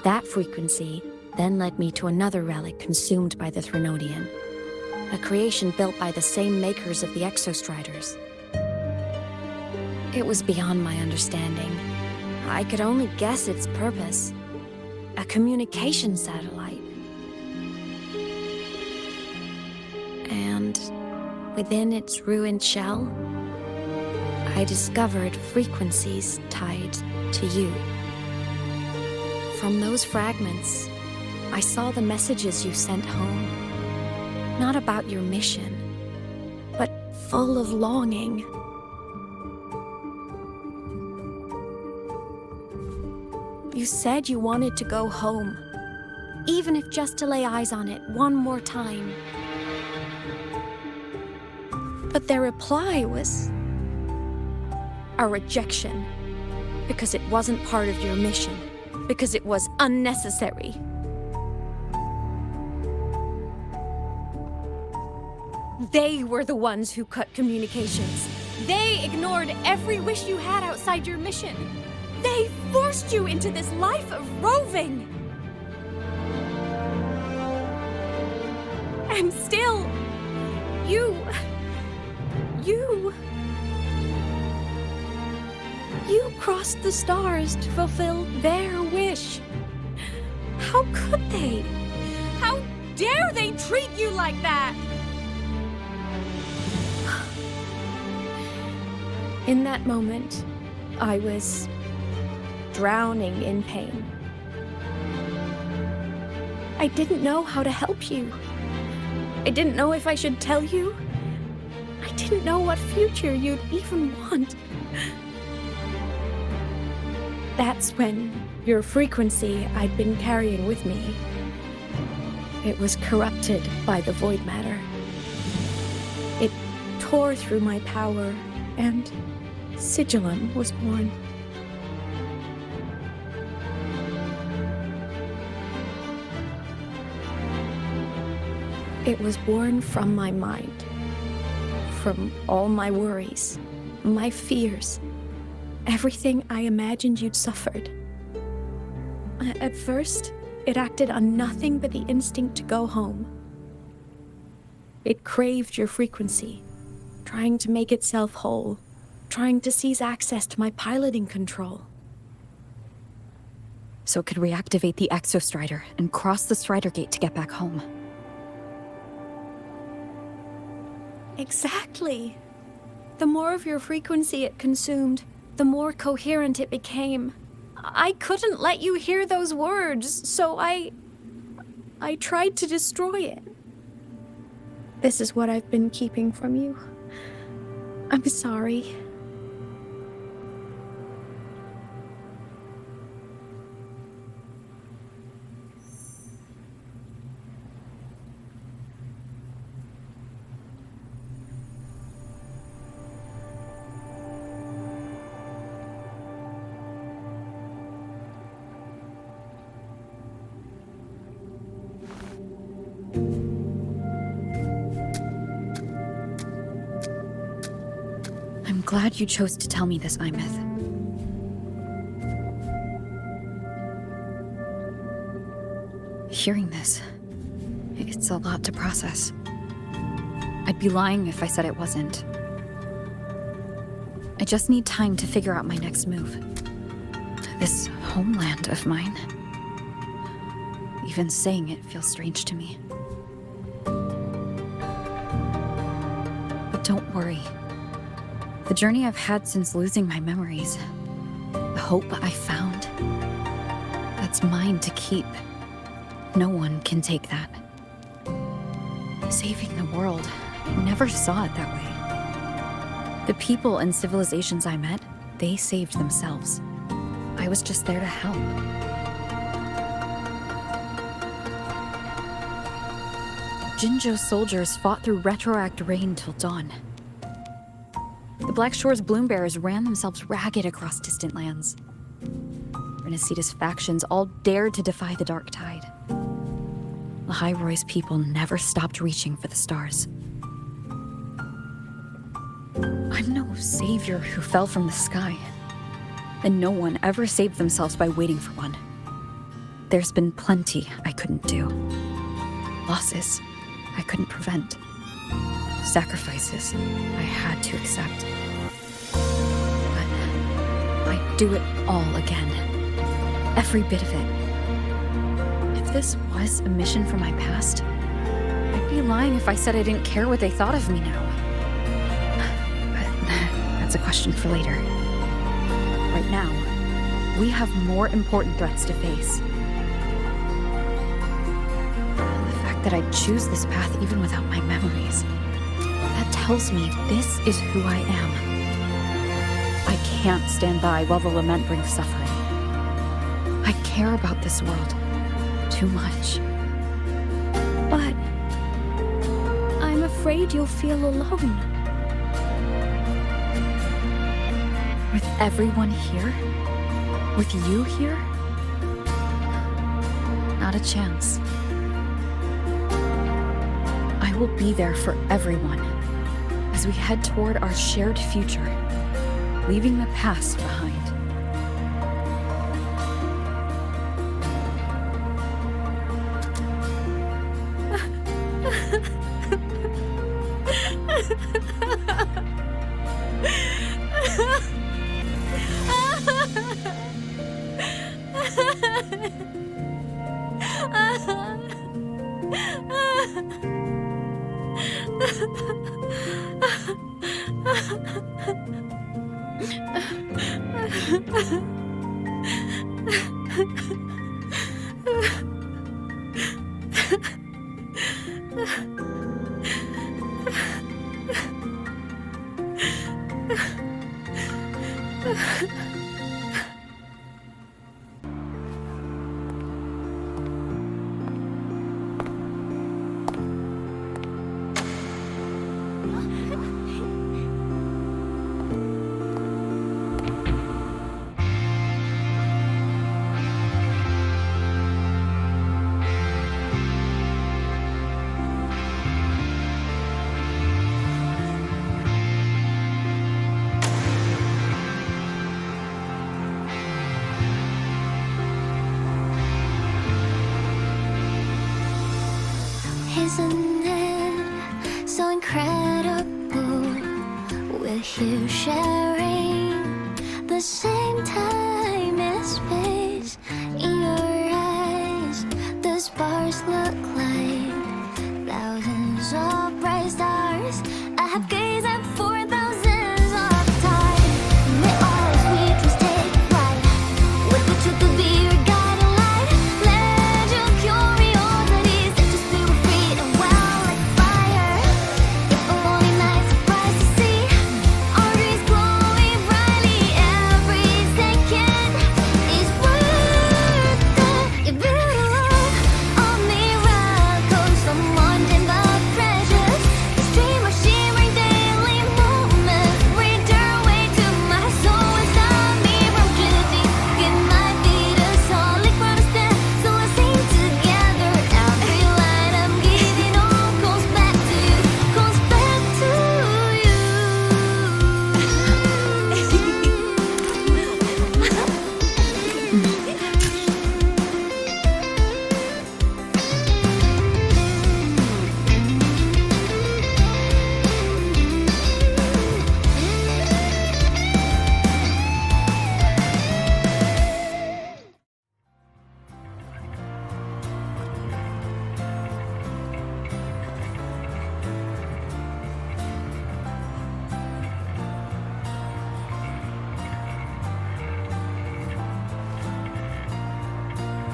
That frequency then led me to another relic consumed by the Threnodian, a creation built by the same makers of the Exostriders. It was beyond my understanding. I could only guess its purpose. A communication satellite. And within its ruined shell, I discovered frequencies tied to you. From those fragments, I saw the messages you sent home. Not about your mission, but full of longing. You said you wanted to go home, even if just to lay eyes on it one more time. But their reply was a rejection, because it wasn't part of your mission, because it was unnecessary. They were the ones who cut communications. They ignored every wish you had outside your mission. They forced you into this life of roving. And still, you crossed the stars to fulfill their wish. How could they? How dare they treat you like that? In that moment, I was drowning in pain. I didn't know how to help you. I didn't know if I should tell you. I didn't know what future you'd even want. That's when your frequency I'd been carrying with me, it was corrupted by the void matter. It tore through my power, and Sigillum was born. It was born from my mind, from all my worries, my fears, everything I imagined you'd suffered. At first, it acted on nothing but the instinct to go home. It craved your frequency, trying to make itself whole, trying to seize access to my piloting control. So it could reactivate the exostrider and cross the strider gate to get back home. Exactly. The more of your frequency it consumed, the more coherent it became. I couldn't let you hear those words, so I tried to destroy it. This is what I've been keeping from you. I'm sorry. I'm glad you chose to tell me this, Aemeath. Hearing this, it's a lot to process. I'd be lying if I said it wasn't. I just need time to figure out my next move. This homeland of mine. Even saying it feels strange to me. But don't worry. The journey I've had since losing my memories, the hope I found, that's mine to keep. No one can take that. Saving the world, I never saw it that way. The people and civilizations I met, they saved themselves. I was just there to help. Jinzhou's soldiers fought through retroact rain till dawn. The Black Shore's Bloombearers ran themselves ragged across distant lands. Renacita's factions all dared to defy the dark tide. Lahai-roi's people never stopped reaching for the stars. I'm no savior who fell from the sky, and no one ever saved themselves by waiting for one. There's been plenty I couldn't do. Losses I couldn't prevent. Sacrifices I had to accept. But I'd do it all again. Every bit of it. If this was a mission from my past, I'd be lying if I said I didn't care what they thought of me now. But that's a question for later. Right now, we have more important threats to face. The fact that I'd choose this path even without my memories, that tells me this is who I am. I can't stand by while the lament brings suffering. I care about this world too much. But I'm afraid you'll feel alone. With everyone here? With you here? Not a chance. I will be there for everyone as we head toward our shared future, leaving the past behind.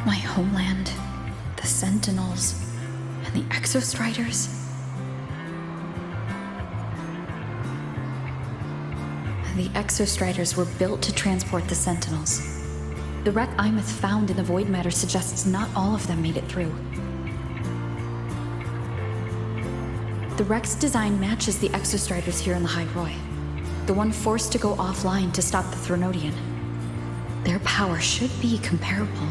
My homeland, the Sentinels, and the Exostriders. The Exostriders were built to transport the Sentinels. The wreck Aemeath found in the void matter suggests not all of them made it through. The wreck's design matches the Exostriders here in lahai-roi, the one forced to go offline to stop the Threnodian. Their power should be comparable.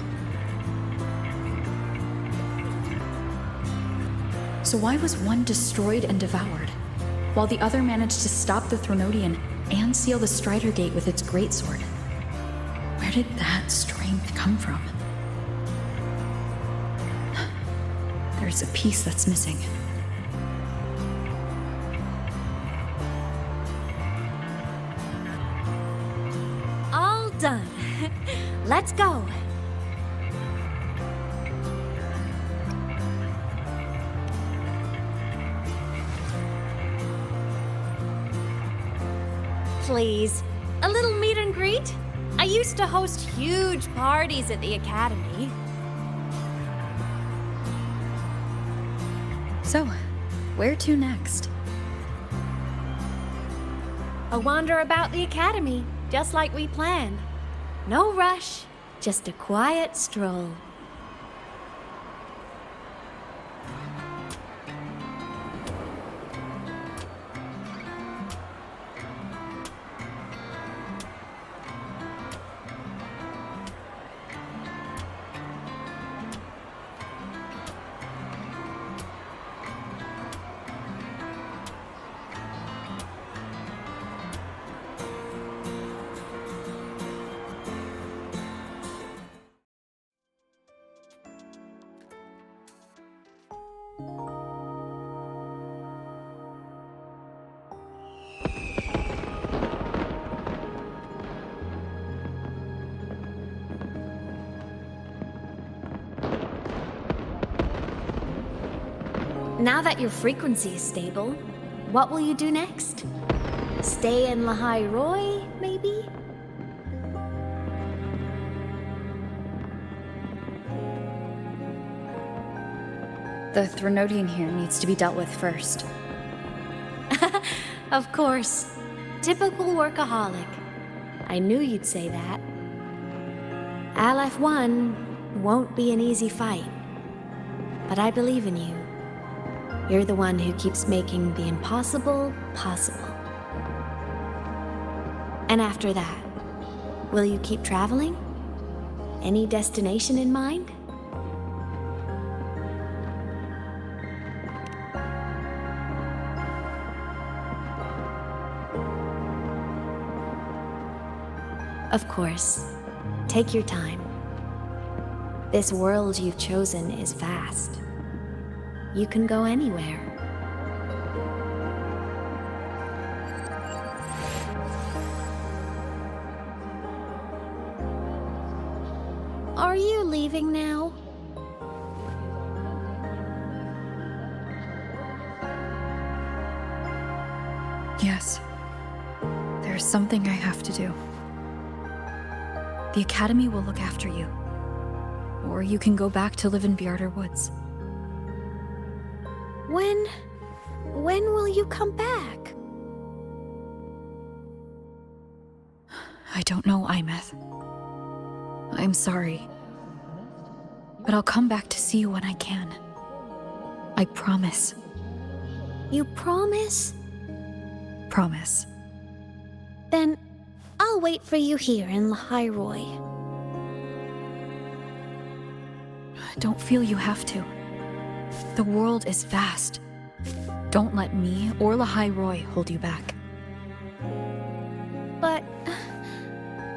So why was one destroyed and devoured, while the other managed to stop the Threnodian and seal the Strider Gate with its greatsword? Where did that strength come from? There's a piece that's missing. All done. Let's go. Please, a little meet and greet? I used to host huge parties at the academy. So, where to next? A wander about the academy, just like we planned. No rush, just a quiet stroll. Now that your frequency is stable, what will you do next? Stay in lahai-roi, maybe? The Threnodian here needs to be dealt with first. Of course. Typical workaholic. I knew you'd say that. LF1 won't be an easy fight. But I believe in you. You're the one who keeps making the impossible possible. And after that, will you keep traveling? Any destination in mind? Of course. Take your time. This world you've chosen is vast. You can go anywhere. Are you leaving now? Yes. There's something I have to do. The Academy will look after you. Or you can go back to live in Bjarder Woods. When will you come back? I don't know, Aemeath. I'm sorry. But I'll come back to see you when I can. I promise. You promise? Promise. Then I'll wait for you here in lahai-roi. Don't feel you have to. The world is vast. Don't let me or lahai-roi hold you back. But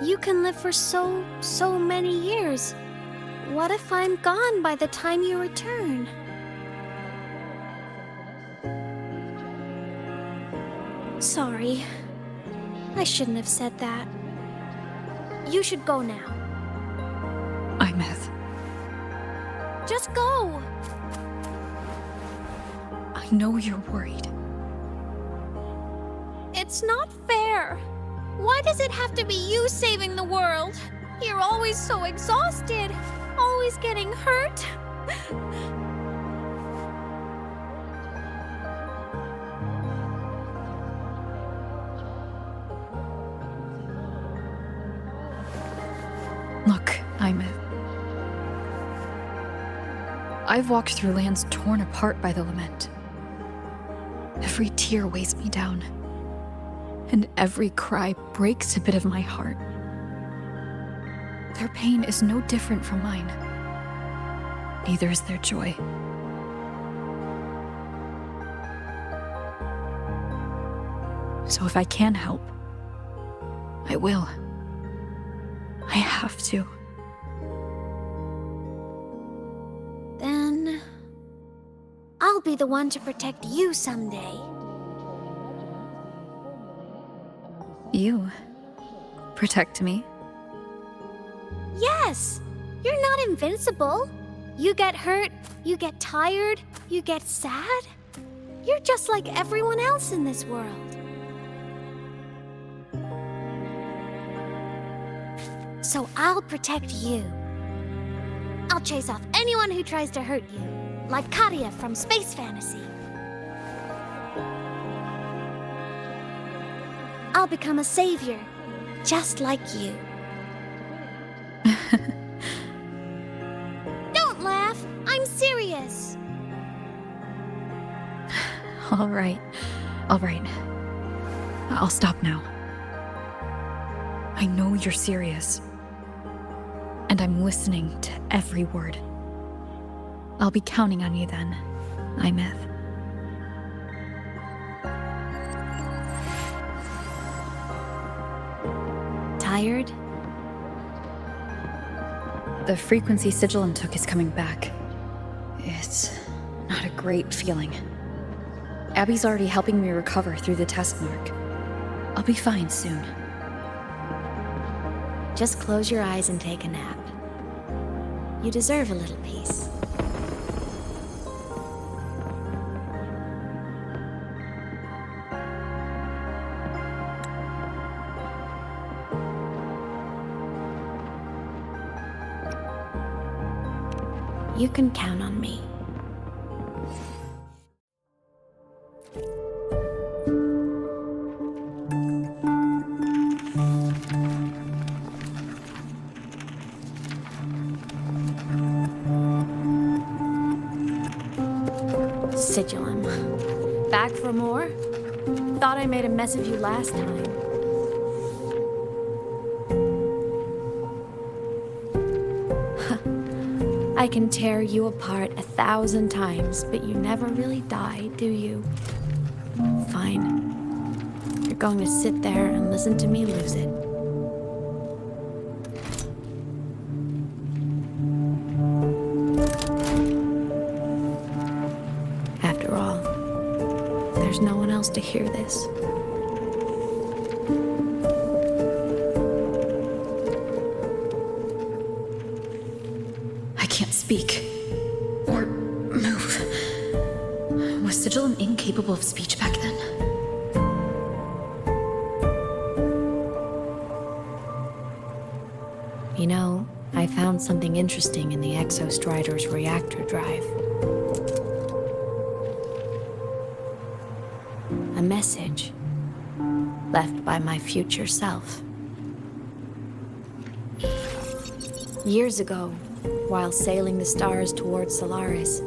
you can live for so many years. What if I'm gone by the time you return? Sorry. I shouldn't have said that. You should go now. Aemeath. Just go! I know you're worried. It's not fair. Why does it have to be you saving the world? You're always so exhausted. always getting hurt. Look, Aemeath. I've walked through lands torn apart by the lament. Every tear weighs me down, and every cry breaks a bit of my heart. Their pain is no different from mine. Neither is their joy. So if I can help, I will. I have to. Then I'll be the one to protect you someday. You protect me? Yes! You're not invincible. You get hurt, you get tired, you get sad. You're just like everyone else in this world. So I'll protect you. I'll chase off anyone who tries to hurt you, like Katia from Space Fantasy. I'll become a savior, just like you. Don't laugh, I'm serious. All right. I'll stop now. I know you're serious. And I'm listening to every word. I'll be counting on you then, Aemeath. Tired? The frequency Sigillum took is coming back. It's not a great feeling. Abby's already helping me recover through the test mark. I'll be fine soon. Just close your eyes and take a nap. You deserve a little peace. You can count on me. Sigillum. Back for more? Thought I made a mess of you last time. I can tear you apart 1,000 times, but you never really die, do you? Fine. You're going to sit there and listen to me lose it. After all, there's no one else to hear this. Speak. Or move. Was Sigillum incapable of speech back then? You know, I found something interesting in the Exostrider's reactor drive. A message left by my future self. Years ago, while sailing the stars towards Solaris,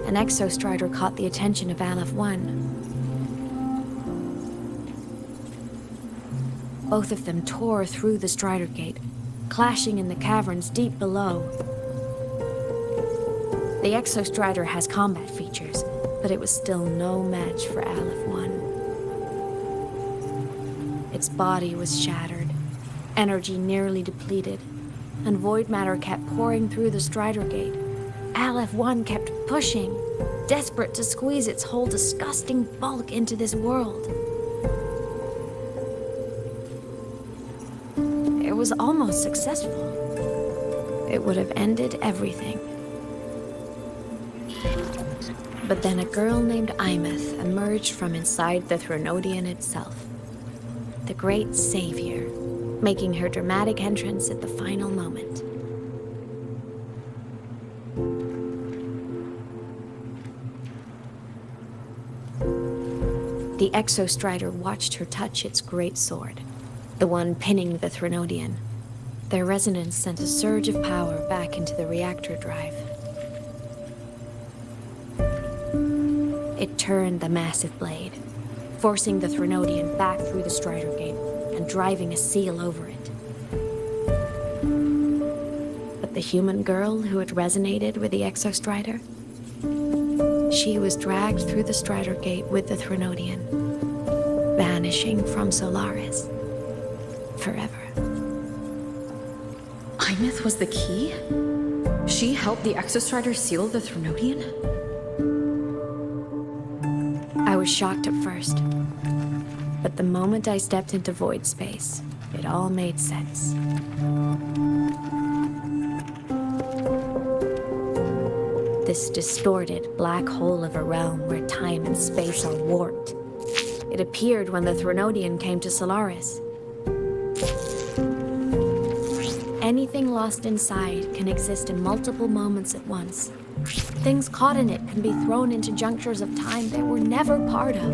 an Exostrider caught the attention of Aleph 1. Both of them tore through the Strider Gate, clashing in the caverns deep below. The Exostrider has combat features, but it was still no match for Aleph 1. Its body was shattered, energy nearly depleted, and void matter kept pouring through the Strider Gate. Aleph 1 kept pushing, desperate to squeeze its whole disgusting bulk into this world. It was almost successful. It would have ended everything. But then a girl named Aemeath emerged from inside the Threnodian itself. The great savior, making her dramatic entrance at the final moment. The Exostrider watched her touch its great sword, the one pinning the Threnodian. Their resonance sent a surge of power back into the reactor drive. It turned the massive blade, forcing the Threnodian back through the Strider Gate and driving a seal over it. But the human girl who had resonated with the Exostrider, she was dragged through the Strider Gate with the Threnodian, vanishing from Solaris forever. Aemeath was the key? She helped the Exostrider seal the Threnodian? I was shocked at first, but the moment I stepped into void space, it all made sense. This distorted black hole of a realm where time and space are warped. It appeared when the Threnodian came to Solaris. Anything lost inside can exist in multiple moments at once. Things caught in it can be thrown into junctures of time they were never part of.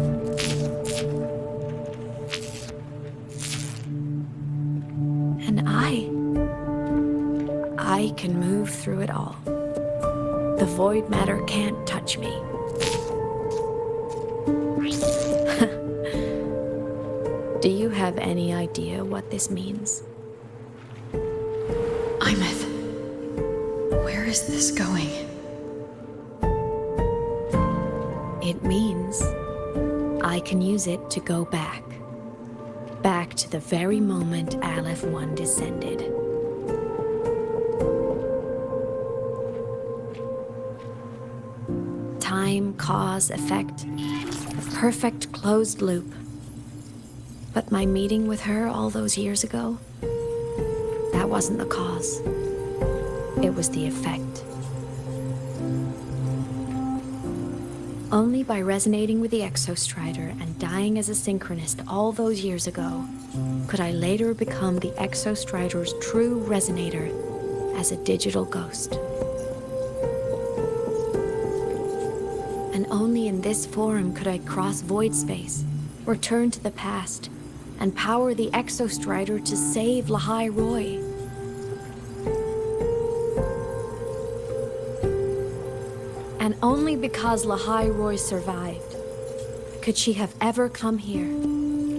And I can move through it all. The void matter can't touch me. Do you have any idea what this means? Aemeath, where is this going? It means I can use it to go back. Back to the very moment Aleph 1 descended. Time, cause, effect. A perfect closed loop. But my meeting with her all those years ago, that wasn't the cause. It was the effect. Only by resonating with the Exostrider and dying as a synchronist all those years ago could I later become the Exostrider's true resonator as a digital ghost. And only in this form could I cross void space, return to the past, and power the Exostrider to save lahai-roi. And only because lahai-roi survived could she have ever come here,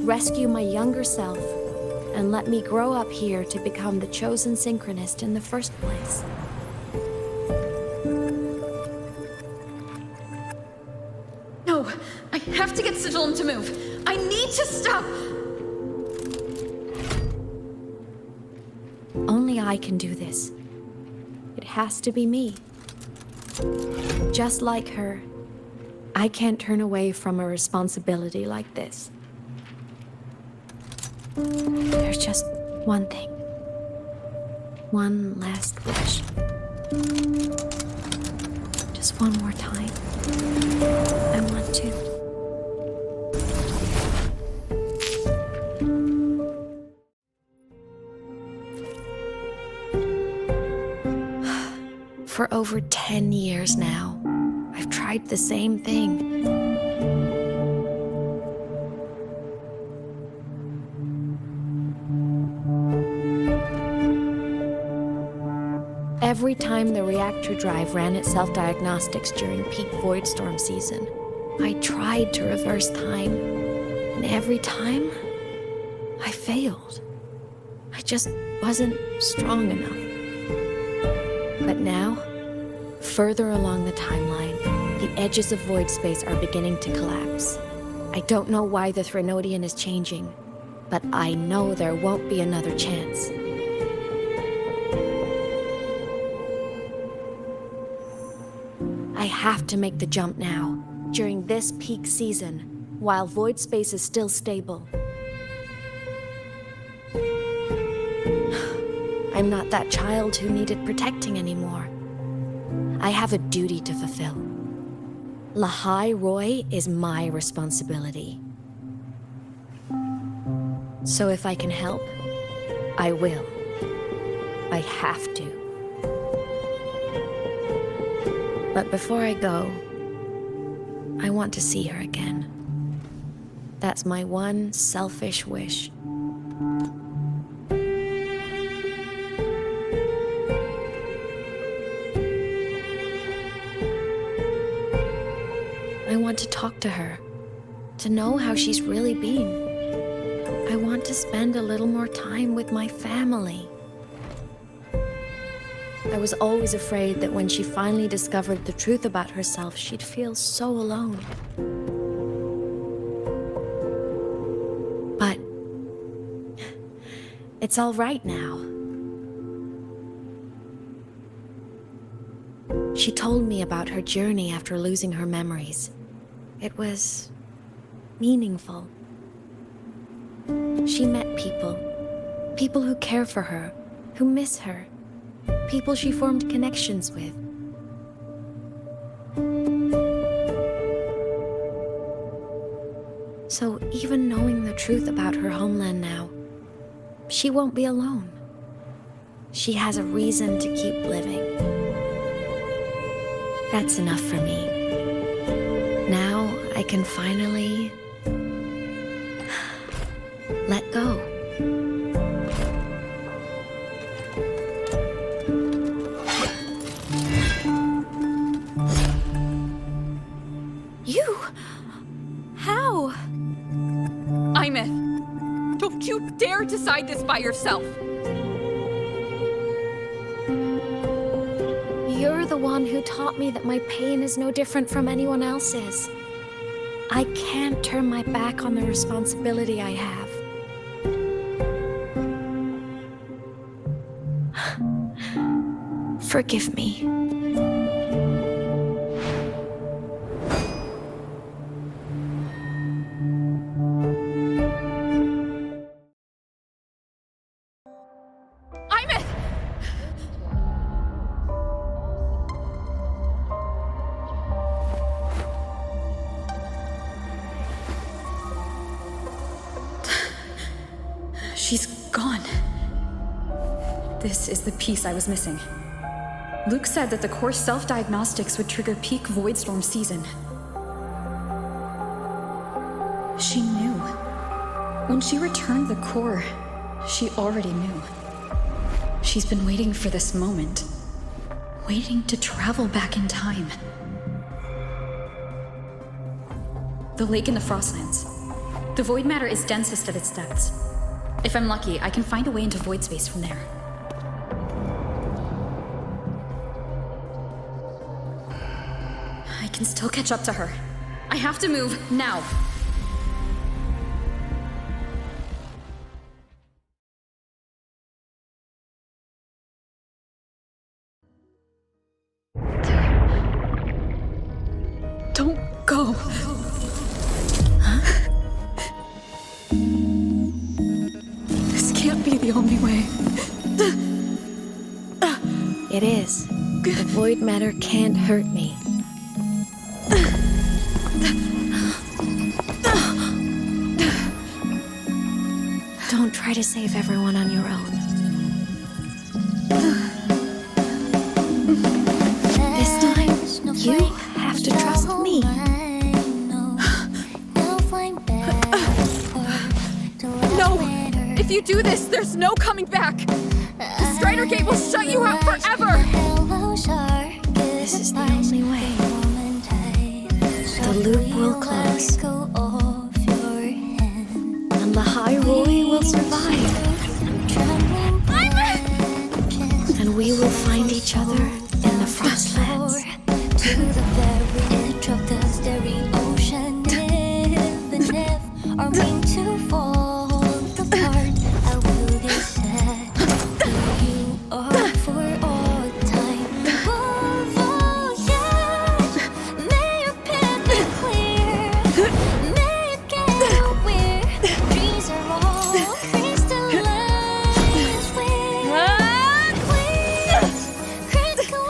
rescue my younger self, and let me grow up here to become the chosen synchronist in the first place. No, I have to get Sigillum to move. I need to stop. Only I can do this. It has to be me. Just like her, I can't turn away from a responsibility like this. There's just one thing. One last wish. Just one more time. I want to. For over 10 years now, I've tried the same thing. Every time the reactor drive ran its self-diagnostics during peak void storm season, I tried to reverse time, and every time, I failed. I just wasn't strong enough. But now, further along the timeline, the edges of void space are beginning to collapse. I don't know why the Threnodian is changing, but I know there won't be another chance. I have to make the jump now, during this peak season, while void space is still stable. I'm not that child who needed protecting anymore. I have a duty to fulfill. Lahai-roi is my responsibility. So if I can help, I will. I have to. But before I go, I want to see her again. That's my one selfish wish. I want to talk to her, to know how she's really been. I want to spend a little more time with my family. I was always afraid that when she finally discovered the truth about herself, she'd feel so alone. But it's all right now. She told me about her journey after losing her memories. It was meaningful. She met people who care for her, who miss her, people she formed connections with. So even knowing the truth about her homeland now, she won't be alone. She has a reason to keep living. That's enough for me. Now I can finally let go. You? How? Aemeath, don't you dare decide this by yourself! You're the one who taught me that my pain is no different from anyone else's. I can't turn my back on the responsibility I have. Forgive me. Aemeath! She's gone. This is the piece I was missing. Luke said that the core self-diagnostics would trigger peak Voidstorm season. She knew. When she returned the core, she already knew. She's been waiting for this moment. Waiting to travel back in time. The lake in the Frostlands. The void matter is densest at its depths. If I'm lucky, I can find a way into void space from there. I can still catch up to her. I have to move, now. Don't go. Huh? This can't be the only way. It is. The void matter can't hurt me. Don't try to save everyone on your own. This time, you have to trust me. No! If you do this, there's no coming back! The Strider Gate will shut you out forever! This is the only way. The loop will close. And lahai-roi will survive. And we will find each other in the Frostlands. To the very edge of the starry ocean, even if our mean to fall apart, I will get sad who you are for all time. Voyage, may your path be clear, may it get where dreams are all crystallized with critical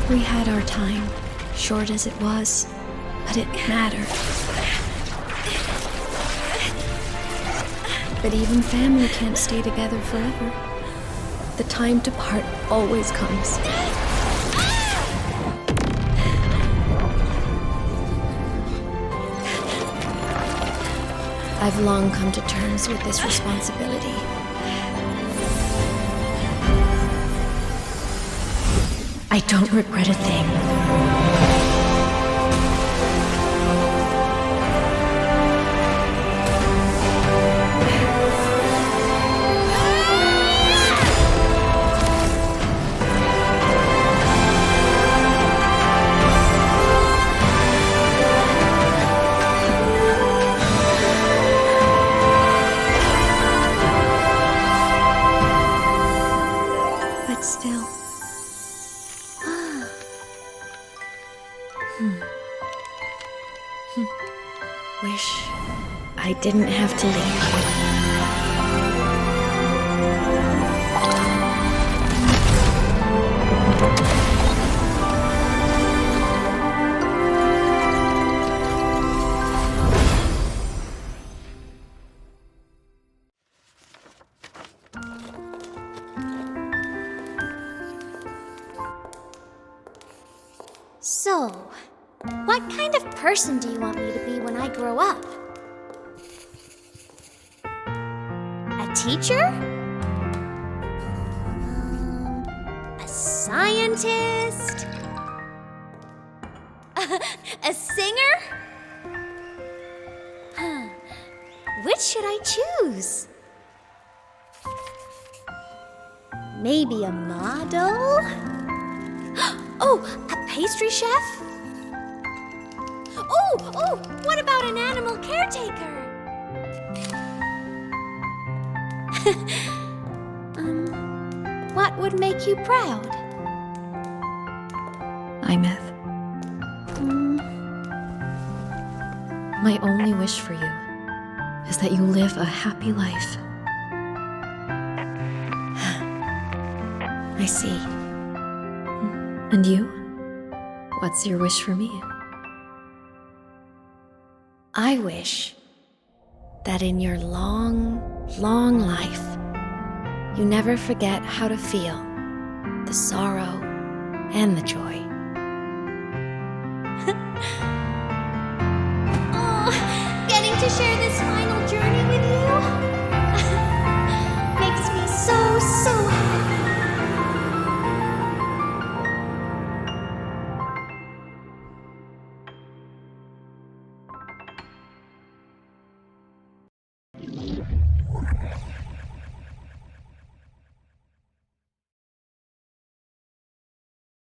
We had our time, short as it was, but it mattered. But even family can't stay together forever. The time to part always comes. I've long come to terms with this responsibility. I don't regret a thing. But still. Wish I didn't have to leave. So, what kind of person do you want me to be when I grow up? A teacher? A scientist? A singer? Which should I choose? Maybe a model? Oh, a pastry chef? Oh, what about an animal caretaker? What would make you proud? Aemeath. My only wish for you is that you live a happy life. I see. And you? What's your wish for me? I wish that in your long, long life, you never forget how to feel the sorrow and the joy. Getting to share this final journey with you makes me so happy.